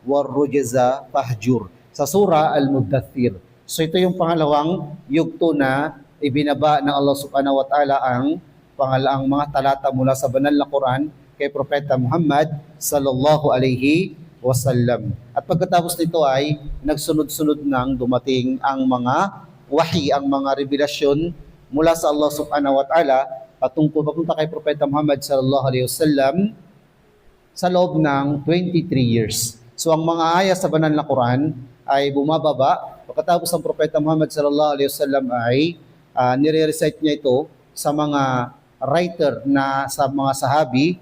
wa rujza fahjur. Sa surah Al-Muddathir. So ito yung pangalawang yugto na ibinaba ng Allah subhanahu wa ta'ala ang pangalaang mga talata mula sa banal na Quran kay Propeta Muhammad sallallahu alaihi wasallam. At pagkatapos nito ay nagsunod-sunod nang dumating ang mga wahi, ang mga revelasyon mula sa Allah subhanahu wa ta'ala patungkol papunta kay Propeta Muhammad sallallahu alaihi wasallam sa loob ng 23 years. So ang mga ayat sa banal na Quran ay bumababa pagkatapos ang Propeta Muhammad sallallahu alaihi wasallam ay nire-recite niya ito sa mga writer na sa mga sahabi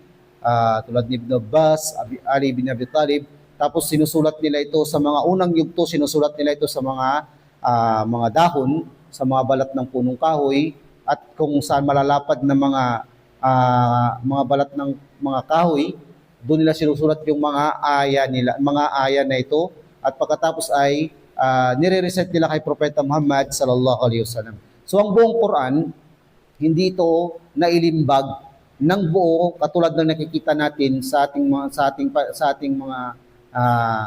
tulad ni Ibn Abbas, Ali bin Abi Talib. Tapos sinusulat nila ito sa mga unang yugto, sinusulat nila ito sa mga dahon, sa mga balat ng punong kahoy, at kung saan malalapad na mga balat ng mga kahoy, doon nila sinusulat yung mga aya na ito. At pagkatapos ay nire-recite nila kay Propeta Muhammad sallallahu alaihi wasallam. So ang buong Quran, hindi ito nailimbag ng buo katulad ng nakikita natin sa ating mga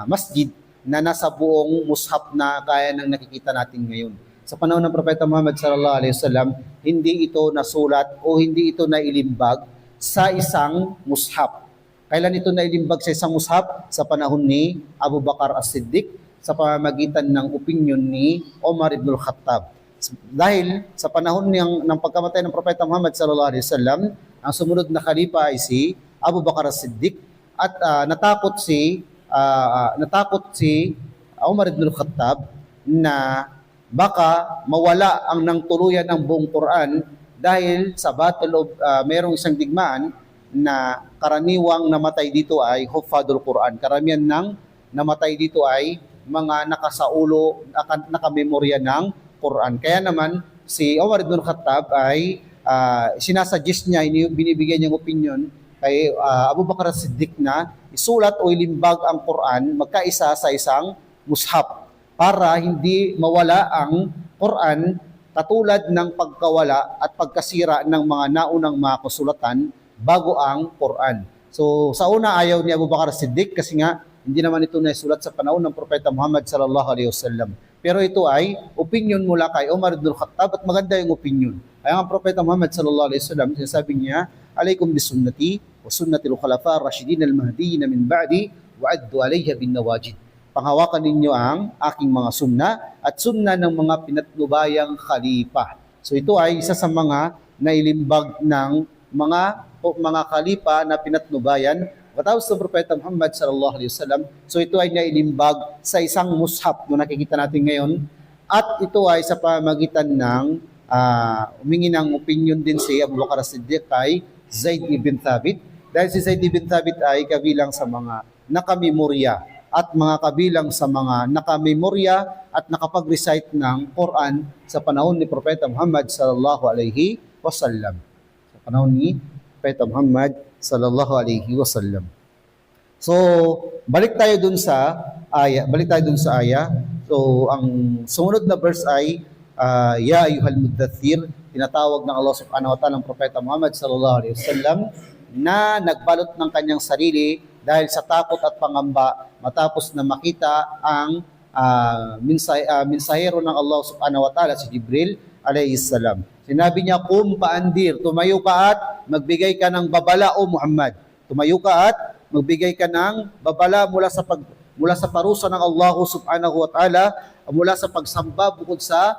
masjid na nasa buong mushaf na kaya ng nakikita natin ngayon. Sa panahon ng Propeta Muhammad sallallahu alaihi wasallam, hindi ito nasulat o hindi ito nailimbag sa isang mushaf. Kailan ito nailimbag sa isang mushaf? Sa panahon ni Abu Bakar As-Siddiq sa pamamagitan ng opinion ni Umar ibn al-Khattab. Dahil sa panahon ng pagkamatay ng Propeta Muhammad sallallahu alaihi wasallam, ang sumunod na khalifa ay si Abu Bakar As-Siddiq at natakot si Umar ibn al-Khattab na baka mawala ang nang tuluyan ang buong Quran dahil sa mayroong isang digmaan na karaniwang namatay dito ay huffadul Quran. Karamihan ng namatay dito ay mga nakasaulo, nakamemorya ng Quran. Kaya naman si Umar ibn al-Khattab ay sinasuggest niya, binibigyan niyang opinion kay Abu Bakar As-Siddiq na isulat o ilimbag ang Quran magkaisa sa isang mushaf para hindi mawala ang Quran katulad ng pagkawala at pagkasira ng mga naunang mga kasulatan bago ang Quran. So sa una ayaw ni Abu Bakar As-Siddiq kasi nga hindi naman ito naisulat sa panahon ng Propeta Muhammad sallallahu alaihi wasallam. Pero ito ay opinion mula kay Umar ibn al-Khattab at maganda yung opinion. Ay ang Propeta Muhammad sallallahu alaihi wasallam sinasabi niya, "Alaykum bisunnati wa sunnatil khulafa ar-rasyidin al-mahdiyyin min ba'di wa addu 'alayha bin nawajid." Panghawakan ninyo ang aking mga sunna at sunna ng mga pinatnubayang khalifa. So ito ay isa sa mga nailimbag ng mga khalifa na pinatnubayan patapos ng Propeta Muhammad sallallahu alaihi wasallam. So ito ay nailimbag sa isang mushaf na nakikita natin ngayon at ito ay sa pamagitan ng humingi ng opinion din si Abu Bakar As-Siddiq kay Zaid ibn Thabit dahil si Zaid ibn Thabit ay kabilang sa mga nakamemorya at nakapag-recite ng Quran sa panahon ni Propeta Muhammad sallallahu alaihi wasallam. Sa panahon ni Propeta Muhammad sallallahu alaihi wasallam. So, balik tayo dun sa aya. So, ang sumunod na verse ay Ya ayuhal muddathir, tinatawag ng Allah subhanahu wa ta'ala ng Propeta Muhammad sallallahu alaihi wasallam na nagbalot ng kanyang sarili dahil sa takot at pangamba matapos na makita ang mensahero ng Allah subhanahu wa ta'ala si Jibril alayhi salam. Sinabi niya, "Qum fa'andir, tumayo ka at magbigay ka ng babala o Muhammad." Tumayo ka at magbigay ka ng babala mula sa parusa ng Allah subhanahu wa ta'ala, mula sa pagsamba bukod sa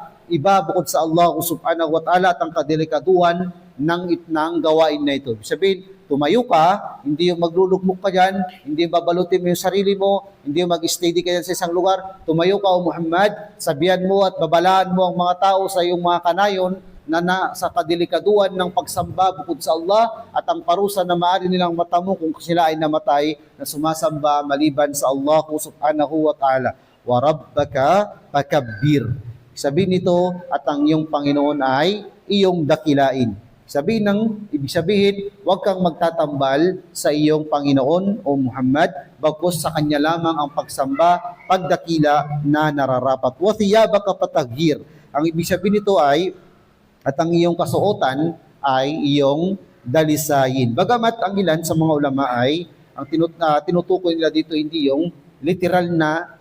Allah subhanahu wa ta'ala at ang kadelikaduhan ng gawain na ito. Sabihin, tumayo ka, hindi yung maglulugmok ka dyan, hindi yung babalutin mo yung sarili mo, hindi yung mag-steady ka dyan sa isang lugar. Tumayo ka o Muhammad, sabihan mo at babalaan mo ang mga tao sa iyong mga kanayon na sa kadelikaduhan ng pagsamba bukod sa Allah at ang parusa na maaari nilang matamo kung sila ay namatay na sumasamba maliban sa Allah subhanahu wa ta'ala. Wa rabbaka fakabbir. Sabihin nito at ang iyong Panginoon ay iyong dakilain. Ibig sabihin, huwag kang magtatambal sa iyong Panginoon o Muhammad, bagkus sa kanya lamang ang pagsamba, pagdakila na nararapat. Wa thiyabaka fatahhir. Ang ibig sabihin nito ay at ang iyong kasuotan ay iyong dalisayin. Bagamat ang ilan sa mga ulama ay ang tinutukoy nila dito hindi yung literal na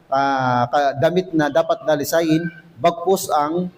damit na dapat dalisayin, bagkus ang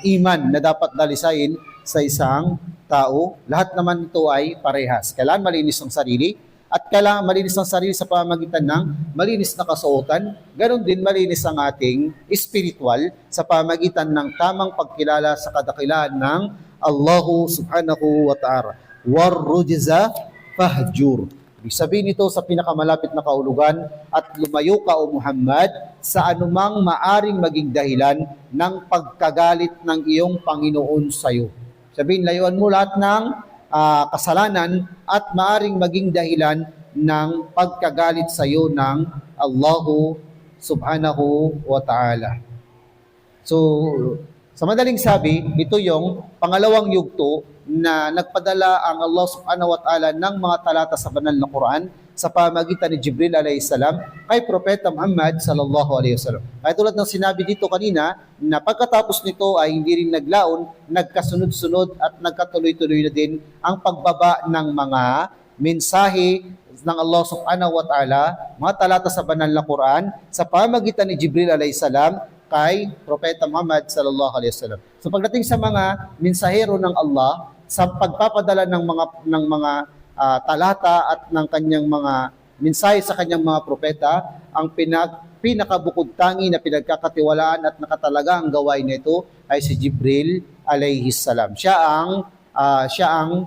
iman na dapat dalisayin sa isang tao. Lahat naman ito ay parehas. Kailangan malinis ang sarili at kailangan malinis ang sarili sa pamamagitan ng malinis na kasuotan. Ganon din malinis ang ating spiritual sa pamamagitan ng tamang pagkilala sa kadakilaan ng Allahu subhanahu wa ta'ala. Warrujza fahjur. Ibig sabihin nito sa pinakamalapit na kahulugan at lumayo ka o Muhammad sa anumang maaring maging dahilan ng pagkagalit ng iyong Panginoon sa iyo. Sabihin, layuan mo lahat ng kasalanan at maaring maging dahilan ng pagkagalit sa iyo ng Allahu subhanahu wa ta'ala. So, sa madaling sabi, ito yung pangalawang yugto na nagpadala ang Allah subhanahu wa ta'ala ng mga talata sa banal na Quran sa pamagitan ni Jibril alayhi salam kay Propeta Muhammad sallallahu alayhi wasallam. Kaya tulad ng sinabi dito kanina, na pagkatapos nito ay hindi rin naglaon, nagkasunod-sunod at nagkatuloy-tuloy na din ang pagbaba ng mga mensahe ng Allah subhanahu wa ta'ala, mga talata sa banal na Quran sa pamagitan ni Jibril alayhi salam kay Propeta Muhammad sallallahu alaihi wasallam. So pagdating sa mga mensahero ng Allah sa pagpapadala ng mga talata at ng kanyang mga mensahe sa kanyang mga propeta, ang pinakabukod tangi na pinagkakatiwalaan at nakatalaga ang gawain nito ay si Jibril alayhi salam. Siya ang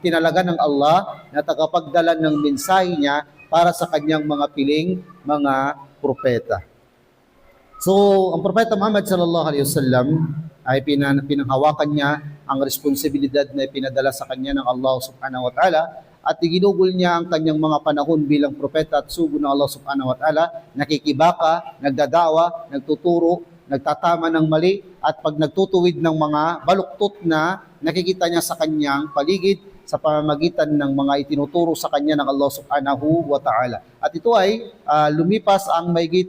tinalaga ng Allah na tagapagdala ng mensahe niya para sa kanyang mga piling mga propeta. So, ang Propeta Muhammad sallallahu alaihi wasallam ay pinanghawakan niya ang responsibilidad na pinadala sa kanya ng Allah subhanahu wa ta'ala at iginugol niya ang kanyang mga panahon bilang propeta at sugo ng Allah subhanahu wa ta'ala, nakikibaka, nagdadawa, nagtuturo, nagtatama ng mali at pag nagtutuwid ng mga baluktot na nakikita niya sa kanyang paligid sa pamamagitan ng mga itinuturo sa kanya ng Allah subhanahu wa ta'ala. At ito ay lumipas ang mahigit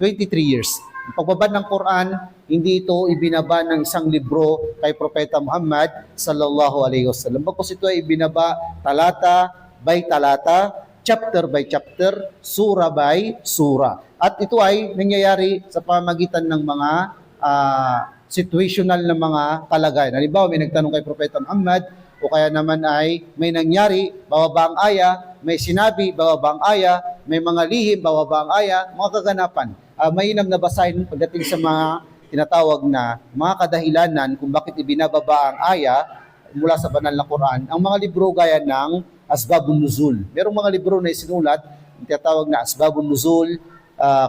23 years. Ang pagbaba ng Quran, hindi ito ibinaba ng isang libro kay Propeta Muhammad sallallahu alaihi wasallam. Bagkus ito ay ibinaba talata by talata, chapter by chapter, sura by sura. At ito ay nangyayari sa pamamagitan ng mga situational na mga kalagayan. Halimbawa, may nagtanong kay Propeta Muhammad o kaya naman ay may nangyari, bababa ang aya, may sinabi, bababa ang aya, may mga lihim, bababa ang aya, mga kaganapan. Mainam na basahin pagdating sa mga tinatawag na mga kadahilanan kung bakit ibinababa ang aya mula sa banal na Quran, ang mga libro gaya ng Asbabun Nuzul. Merong mga libro na isinulat, tinatawag na Asbabun Nuzul,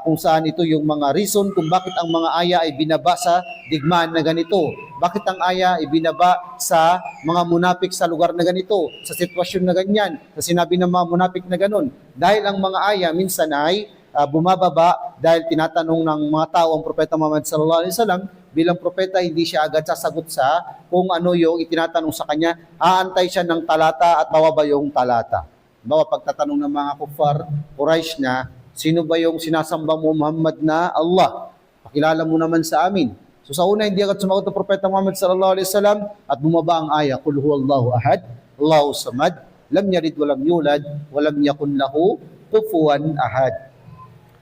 kung saan ito yung mga reason kung bakit ang mga aya ay binaba sa digmaan na ganito. Bakit ang aya ay binaba sa mga munapik sa lugar na ganito, sa sitwasyon na ganyan, sa sinabi ng mga munapik na ganon. Dahil ang mga aya minsan ay bumababa dahil tinatanong ng mga tao ang Propeta Muhammad sallallahu alaihi wasallam, bilang propeta hindi siya agad sasagot sa kung ano yung itinatanong sa kanya, aantay siya ng talata at bababa yung talata. Bawa pagtatanong ng mga kuffar, Quraysh na, sino ba yung sinasamba mo Muhammad na Allah? Pakilala mo naman sa amin. So sa una hindi agad sumagot ang Propeta Muhammad sallallahu alaihi wasallam at bumaba ang aya, Qul huwallahu ahad, Allahu samad, lam yalid walam yulad, walam yakun lahu kufuwan ahad.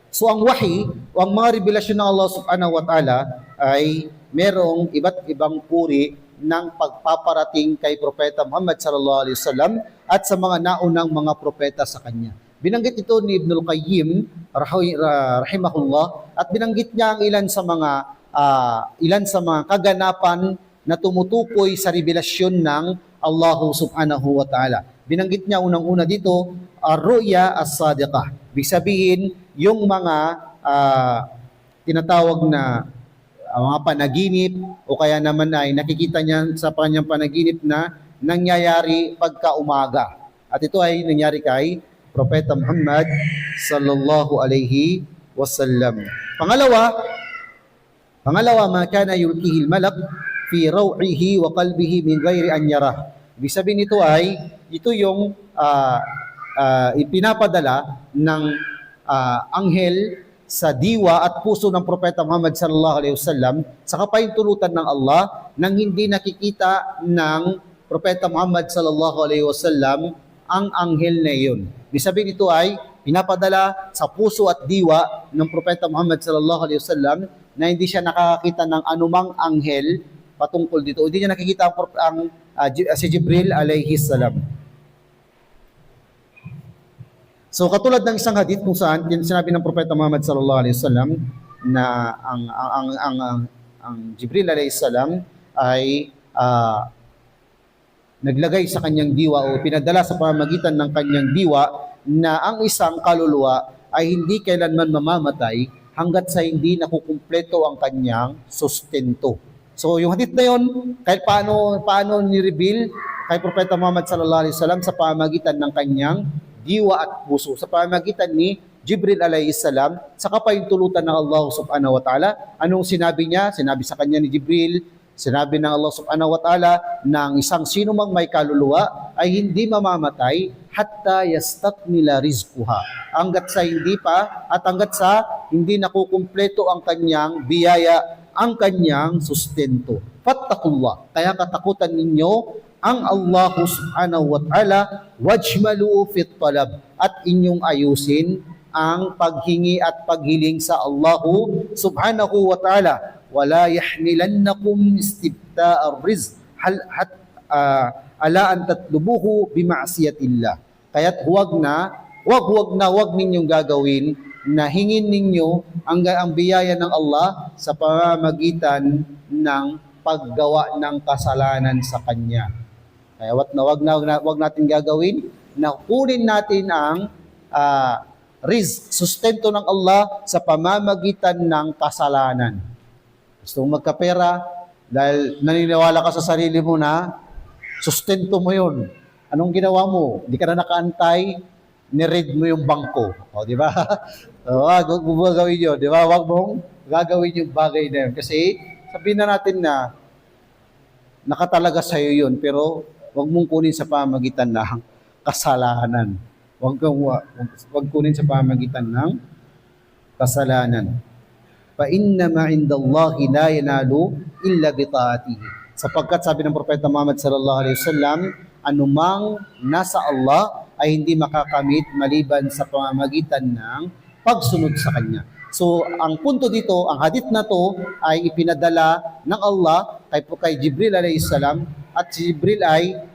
So ang wahi, o ang mga revelasyon ng Allah subhanahu wa ta'ala ay merong iba't ibang puri ng pagpaparating kay Propeta Muhammad sallallahu alaihi wasallam at sa mga naunang mga propeta sa kanya. Binanggit ito ni Ibnul Qayyim rahimahullah at binanggit niya ang ilan sa mga kaganapan na tumutukoy sa revelasyon ng Allah subhanahu wa ta'ala. Binanggit niya unang-una dito, ar-ru'ya as-sadiqah. Ibig sabihin, yung mga tinatawag na mga panaginip o kaya naman ay nakikita niya sa kanyang panaginip na nangyayari pagka umaga. At ito ay nangyari kay Propeta Muhammad sallallahu alaihi wasallam. Pangalawa, ma kana yulkihi al-malak fi raw'ihi wa qalbihi min ghairi an yarah. Ibig sabihin nito ay ito yung ipinapadala ng anghel sa diwa at puso ng Propeta Muhammad sallallahu alaihi wasallam sa kapahintulutan ng Allah nang hindi nakikita ng Propeta Muhammad sallallahu alaihi wasallam ang anghel na iyon. Ibig sabihin ito ay pinapadala sa puso at diwa ng Propeta Muhammad sallallahu alaihi wasallam na hindi siya nakakita ng anumang anghel patungkol dito. Hindi niya nakikita si Jibril alaihi salam. So katulad ng isang hadith kung saan sinabi ng Propeta Muhammad sallallahu alaihi wasallam na ang Jibril alaihi salam ay naglagay sa kanyang diwa o pinadala sa pamamagitan ng kanyang diwa na ang isang kaluluwa ay hindi kailanman mamamatay hanggat sa hindi nakukumpleto ang kanyang sustento. So yung hadith na yun, kahit paano ni-reveal kay Propeta Muhammad sallallahu alaihi wasallam sa pamamagitan ng kanyang diwa at puso, sa pamamagitan ni Jibril alayhi salam, sa kapahintulutan ng Allah subhanahu wa ta'ala. Anong sinabi niya? Sinabi sa kanya ni Jibril, sinabi ng Allah subhanahu wa ta'ala na ang isang sino mang may kaluluwa ay hindi mamamatay hatta yastakmila rizquha. Hanggat sa hindi pa at hanggat sa hindi nakukumpleto ang kanyang biyaya, ang kanyang sustento. Fattakullah. Kaya katakutan ninyo ang Allah subhanahu wa ta'ala, wajmalu fit talab, at inyong ayusin ang paghingi at paghiling sa Allah subhanahu wa ta'ala. Wala yahmilannakum istibta'ar rizq ala an tatlubuhu bima'siyatillah. Kaya't huwag ninyong gagawin na hingin ninyo ang biyaya ng Allah sa pamamagitan ng paggawa ng kasalanan sa Kanya. Kaya wag natin gagawin na kunin natin ang rizq, sustento ng Allah sa pamamagitan ng kasalanan. Gusto mong magkapera dahil naniniwala ka sa sarili mo na sustento mo yun. Anong ginawa mo? Hindi ka na nakaantay, ni-read mo yung bangko. O, di ba? Wag mo gagawin yun. Di ba? Wag mong gagawin yung bagay na yun. Kasi sabihin na natin na nakatalaga sa'yo yun, pero wag mong kunin sa pamamagitan ng kasalanan. Wag kunin sa pamamagitan ng kasalanan. Fa inna ma indallahi la yanalu illa bi ta'atihi. Sapagkat sabi ng Propeta Muhammad sallallahu alaihi wasallam, anumang nasa Allah ay hindi makakamit maliban sa pamamagitan ng pagsunod sa Kanya. So, ang punto dito, ang hadith na to ay ipinadala ng Allah kay Jibril alayhi salam, at si Jibril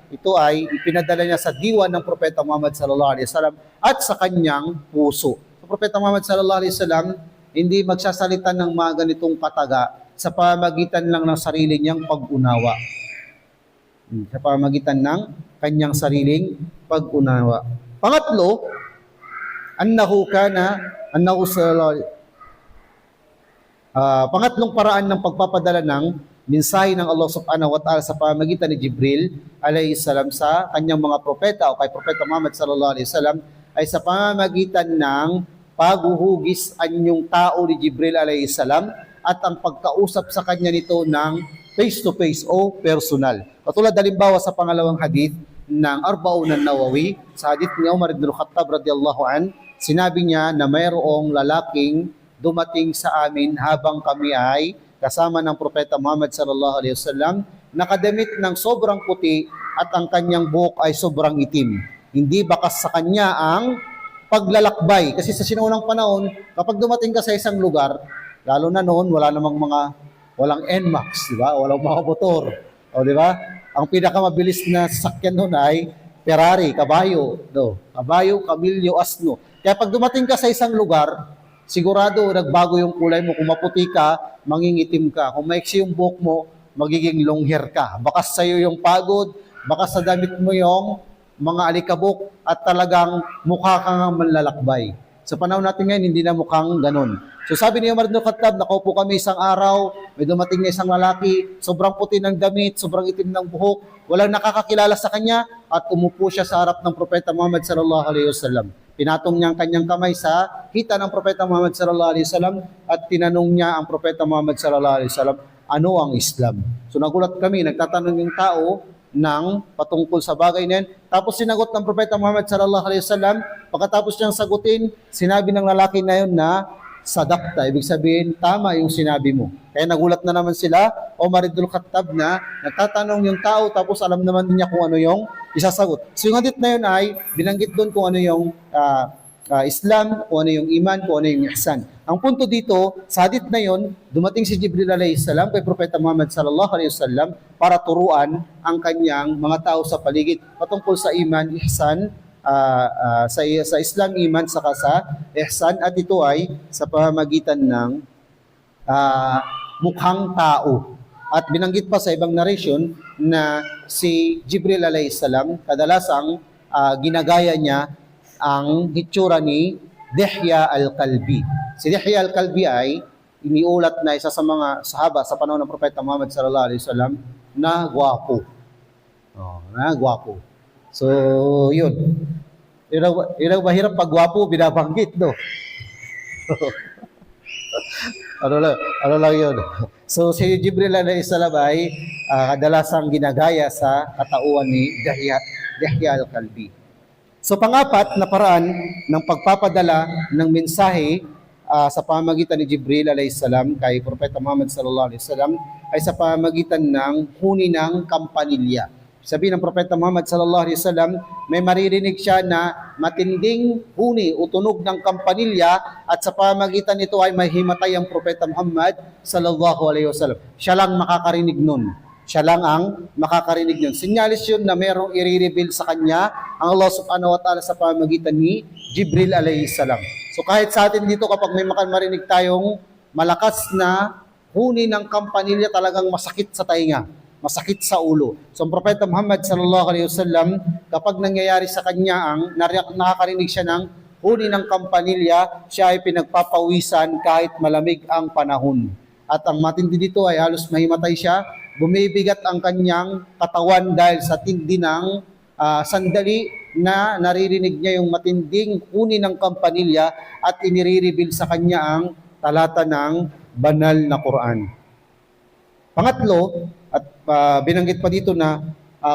ito ay ipinadala niya sa diwa ng Propeta Muhammad sallallahu alaihi wasallam at sa kanyang puso. Sa Propeta Muhammad sallallahu alaihi wasallam, hindi magsasalita ng mga ganitong pataga sa pamamagitan lang ng sarili niyang pag-unawa. Sa pamamagitan ng kanyang sariling pag-unawa. Pangatlo, pangatlong paraan ng pagpapadala ng mensahe ng Allah subhanahu wa ta'ala sa pamamagitan ni Jibril alayhi salam sa kanyang mga propeta o kay Propeta Muhammad sallallahu alaihi wasallam ay sa pamamagitan ng paghuhugis anyong tao ni Jibril alayhi salam at ang pagkausap sa kanya nito ng face-to-face o personal. Katulad halimbawa sa pangalawang hadith ng Arba'un an-Nawawi, sa hadith ni Umar ibn al-Khattab radiyallahu an, sinabi niya na mayroong lalaking dumating sa amin habang kami ay kasama ng Propeta Muhammad sallallahu alaihi wasallam, nakadamit ng sobrang puti at ang kanyang buhok ay sobrang itim. Hindi bakas sa kanya ang paglalakbay. Kasi sa sinuunang panahon, kapag dumating ka sa isang lugar, lalo na noon, walang NMAX, di ba? Walang mga motor. O, di ba? Ang pinakamabilis na sasakyan noon ay Ferrari, kabayo, kamilyo, asno. Kaya pag dumating ka sa isang lugar, sigurado nagbago yung kulay mo. Kung maputi ka, mangingitim ka. Kung maiksi yung buhok mo, magiging long hair ka. Bakas sa'yo yung pagod, bakas sa damit mo yung mga alikabok at talagang mukha kang manlalakbay. Sa panahon natin ngayon, hindi na mukhang ganun. So sabi ni Umar ibn Khattab, nakaupo kami isang araw, may dumating na isang lalaki, sobrang puti ng damit, sobrang itim ng buhok, walang nakakakilala sa kanya, at umupo siya sa harap ng Propeta Muhammad sallallahu alaihi wasallam. Pinatong niya ang kanyang kamay sa hita ng Propeta Muhammad sallallahu alaihi wasallam at tinanong niya ang Propeta Muhammad sallallahu alaihi wasallam, ano ang Islam? So nagulat kami, nagtatanong yung tao ng patungkol sa bagay na yan. Tapos sinagot ng Propeta Muhammad sallallahu alaihi wasallam, pagkatapos niyang sagutin, sinabi ng lalaki na yun na sadaqta. Ibig sabihin, tama yung sinabi mo. Kaya nagulat na naman sila, Umar ibn Khattab, na nagtatanong yung tao tapos alam naman niya kung ano yung isasagot. So yung hadith na yun ay binanggit doon kung ano yung Islam, kung ano yung iman, kung ano yung ihsan. Ang punto dito, sa hadith na yun, dumating si Jibril alayhi salam kay Propeta Muhammad sallallahu alaihi wasallam para turuan ang kanyang mga tao sa paligid patungkol sa iman, ihsan, sa Islam, iman, saka sa ihsan, at ito ay sa pamamagitan ng mukhang tao. At binanggit pa sa ibang narration na si Jibril alayhi salam, kadalasang ginagaya niya ang hitsura ni Dihya al-Kalbi. Si Dihya al-Kalbi ay iniulat na isa sa mga sahaba sa panahon ng Propeta Muhammad sallallahu alaihi wasallam na gwapo. Na gwapo. So, yun. Yun ang mahirap pag gwapo, binabanggit, no? ano lang yun? So, si Jibril alayhi salam ay kadalasang ginagaya sa katauhan ni Dihya al-Kalbi. So, pangapat na paraan ng pagpapadala ng mensahe sa pamamagitan ni Jibril alayhi salam kay Propeta Muhammad sallallahu alaihi wasallam ay sa pamamagitan ng huni ng kampanilya. Sabi ng Propeta Muhammad sallallahu alaihi wasallam, may maririnig siya na matinding huni o tunog ng kampanilya at sa pamamagitan nito ay may himatay ang Propeta Muhammad sallallahu alaihi wasallam. Siya lang makakarinig nun. Siya lang ang makakarinig nun. Sinyalis yun na merong i-reveal sa kanya ang Allah subhanahu wa ta'ala sa pamamagitan ni Jibril alayhi salam. So kahit sa atin dito kapag may marinig tayong malakas na huni ng kampanilya, talagang masakit sa tainga, masakit sa ulo. So ang Propeta Muhammad sallallahu alaihi wasallam, kapag nangyayari sa kanya ang nakakarinig siya ng huni ng kampanilya, siya ay pinagpapawisan kahit malamig ang panahon. At ang matindi dito ay halos mahimatay siya, bumibigat ang kanyang katawan dahil sa tindi ng sandali na naririnig niya yung matinding huni ng kampanilya at inire-reveal sa kanya ang talata ng banal na Quran. Pangatlo, at binanggit pa dito na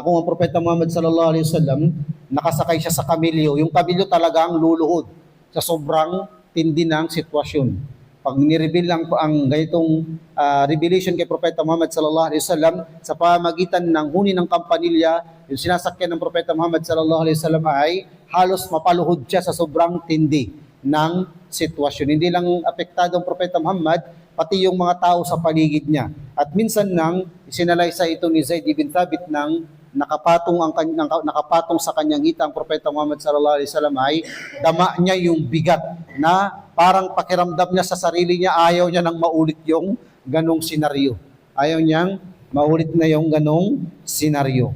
kung ang Propeta Muhammad sallallahu alaihi wasallam nakasakay siya sa kamilyo, yung kamilyo talagang luluhod sa sobrang tindi ng sitwasyon. Pag ni-reveal lang ang ganitong revelation kay Propeta Muhammad sallallahu alaihi wasallam sa pamagitan ng huni ng kampanilya, yung sinasakyan ng Propeta Muhammad sallallahu alaihi wasallam ay halos mapaluhod siya sa sobrang tindi ng sitwasyon. Hindi lang apektado ang Propeta Muhammad, pati yung mga tao sa paligid niya. At minsan nang isinalaysay ito ni Zaid ibn Thabit ng nakapatong sa kanyang hita ang Propeta Muhammad sallallahu alaihi wasallam ay dama niya yung bigat na parang pakiramdam niya sa sarili niya, ayaw niya nang maulit yung ganong senaryo. Ayaw niyang maulit na yung ganong senaryo.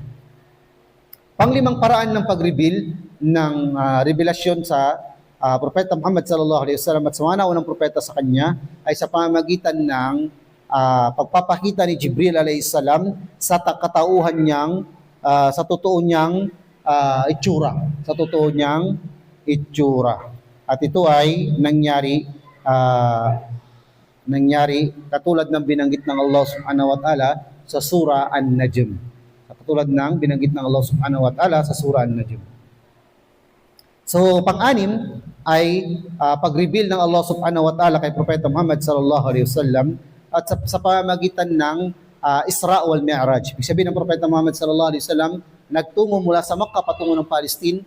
Panglimang paraan ng pag-reveal ng revelasyon sa Propeta Muhammad sallallahu alaihi wasallam at sa mga naunang propeta sa kanya ay sa pamamagitan ng pagpapakita ni Jibril alayhi salam sa katauhan niyang sa totoo niyang itsura, sa totoo niyang itsura. At ito ay nangyari katulad ng binanggit ng Allah subhanahu wa ta'ala sa surah An-Najm. Katulad ng binanggit ng Allah subhanahu wa ta'ala sa surah An-Najm. So, pang-anim ay pag-reveal ng Allah subhanahu wa ta'ala kay Propeta Muhammad sallallahu alaihi wasallam at sa pamamagitan ng Isra wal Mi'raj. Ibig sabihin ng Propeta Muhammad sallallahu alaihi wasallam, nagtungo mula sa Makkah patungo ng Palestine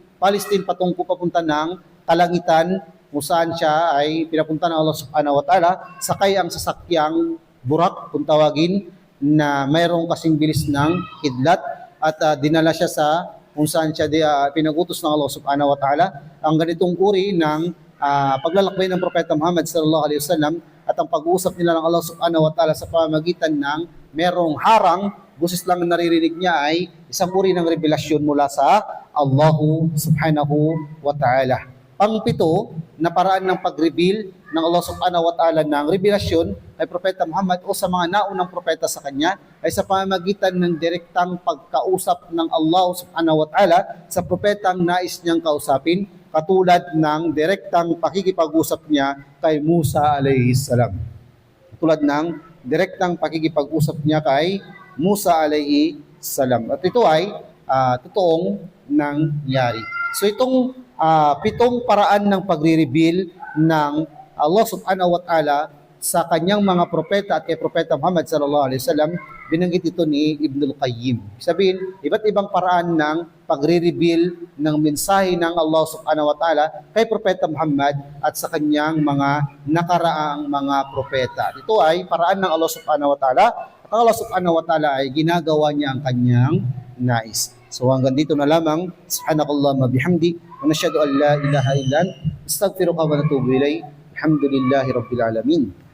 patungo papunta ng kalangitan kung saan siya ay pinapunta ng Allah subhanahu wa ta'ala, sakay ang sasakyang burak kung tawagin na mayroong kasing bilis ng kidlat at dinala siya sa kung saan siya pinagutos ng Allah subhanahu wa ta'ala. Ang ganitong uri ng paglalakbay ng Propeta Muhammad sallallahu alaihi wasallam at ang pag-uusap nila ng Allah subhanahu wa ta'ala sa pamamagitan ng merong harang, busis lang na naririnig niya ay isang uri ng revelasyon mula sa Allah subhanahu wa ta'ala. Pang-pito na paraan ng pag-reveal ng Allah subhanahu wa ta'ala ng revelasyon kay Propeta Muhammad o sa mga naunang propeta sa kanya ay sa pamamagitan ng direktang pagkausap ng Allah subhanahu wa ta'ala sa propetang nais niyang kausapin, katulad ng direktang pakikipag-usap niya kay Musa alayhi salam. Katulad ng direktang pakikipag-usap niya kay Musa alayhi salam. At ito ay totoong nangyari. So itong pitong paraan ng pagre-reveal ng Allah subhanahu wa ta'ala sa kanyang mga propeta at kay Propeta Muhammad sallallahu alaihi wasallam, binanggit ito ni Ibnul Qayyim. Sabihin, iba't ibang paraan ng pagre-reveal ng mensahe ng Allah subhanahu wa ta'ala kay Propeta Muhammad at sa kanyang mga nakaraang mga propeta. Ito ay paraan ng Allah subhanahu wa ta'ala at Allah subhanahu wa ta'ala ay ginagawa niya ang kanyang nais. So hanggang dito na lamang. Subhanakallahumma bihamdi wa nashhadu an la ilaha illa anta astaghfiruka wa atubu ilayk. Alhamdulillahi rabbil alamin.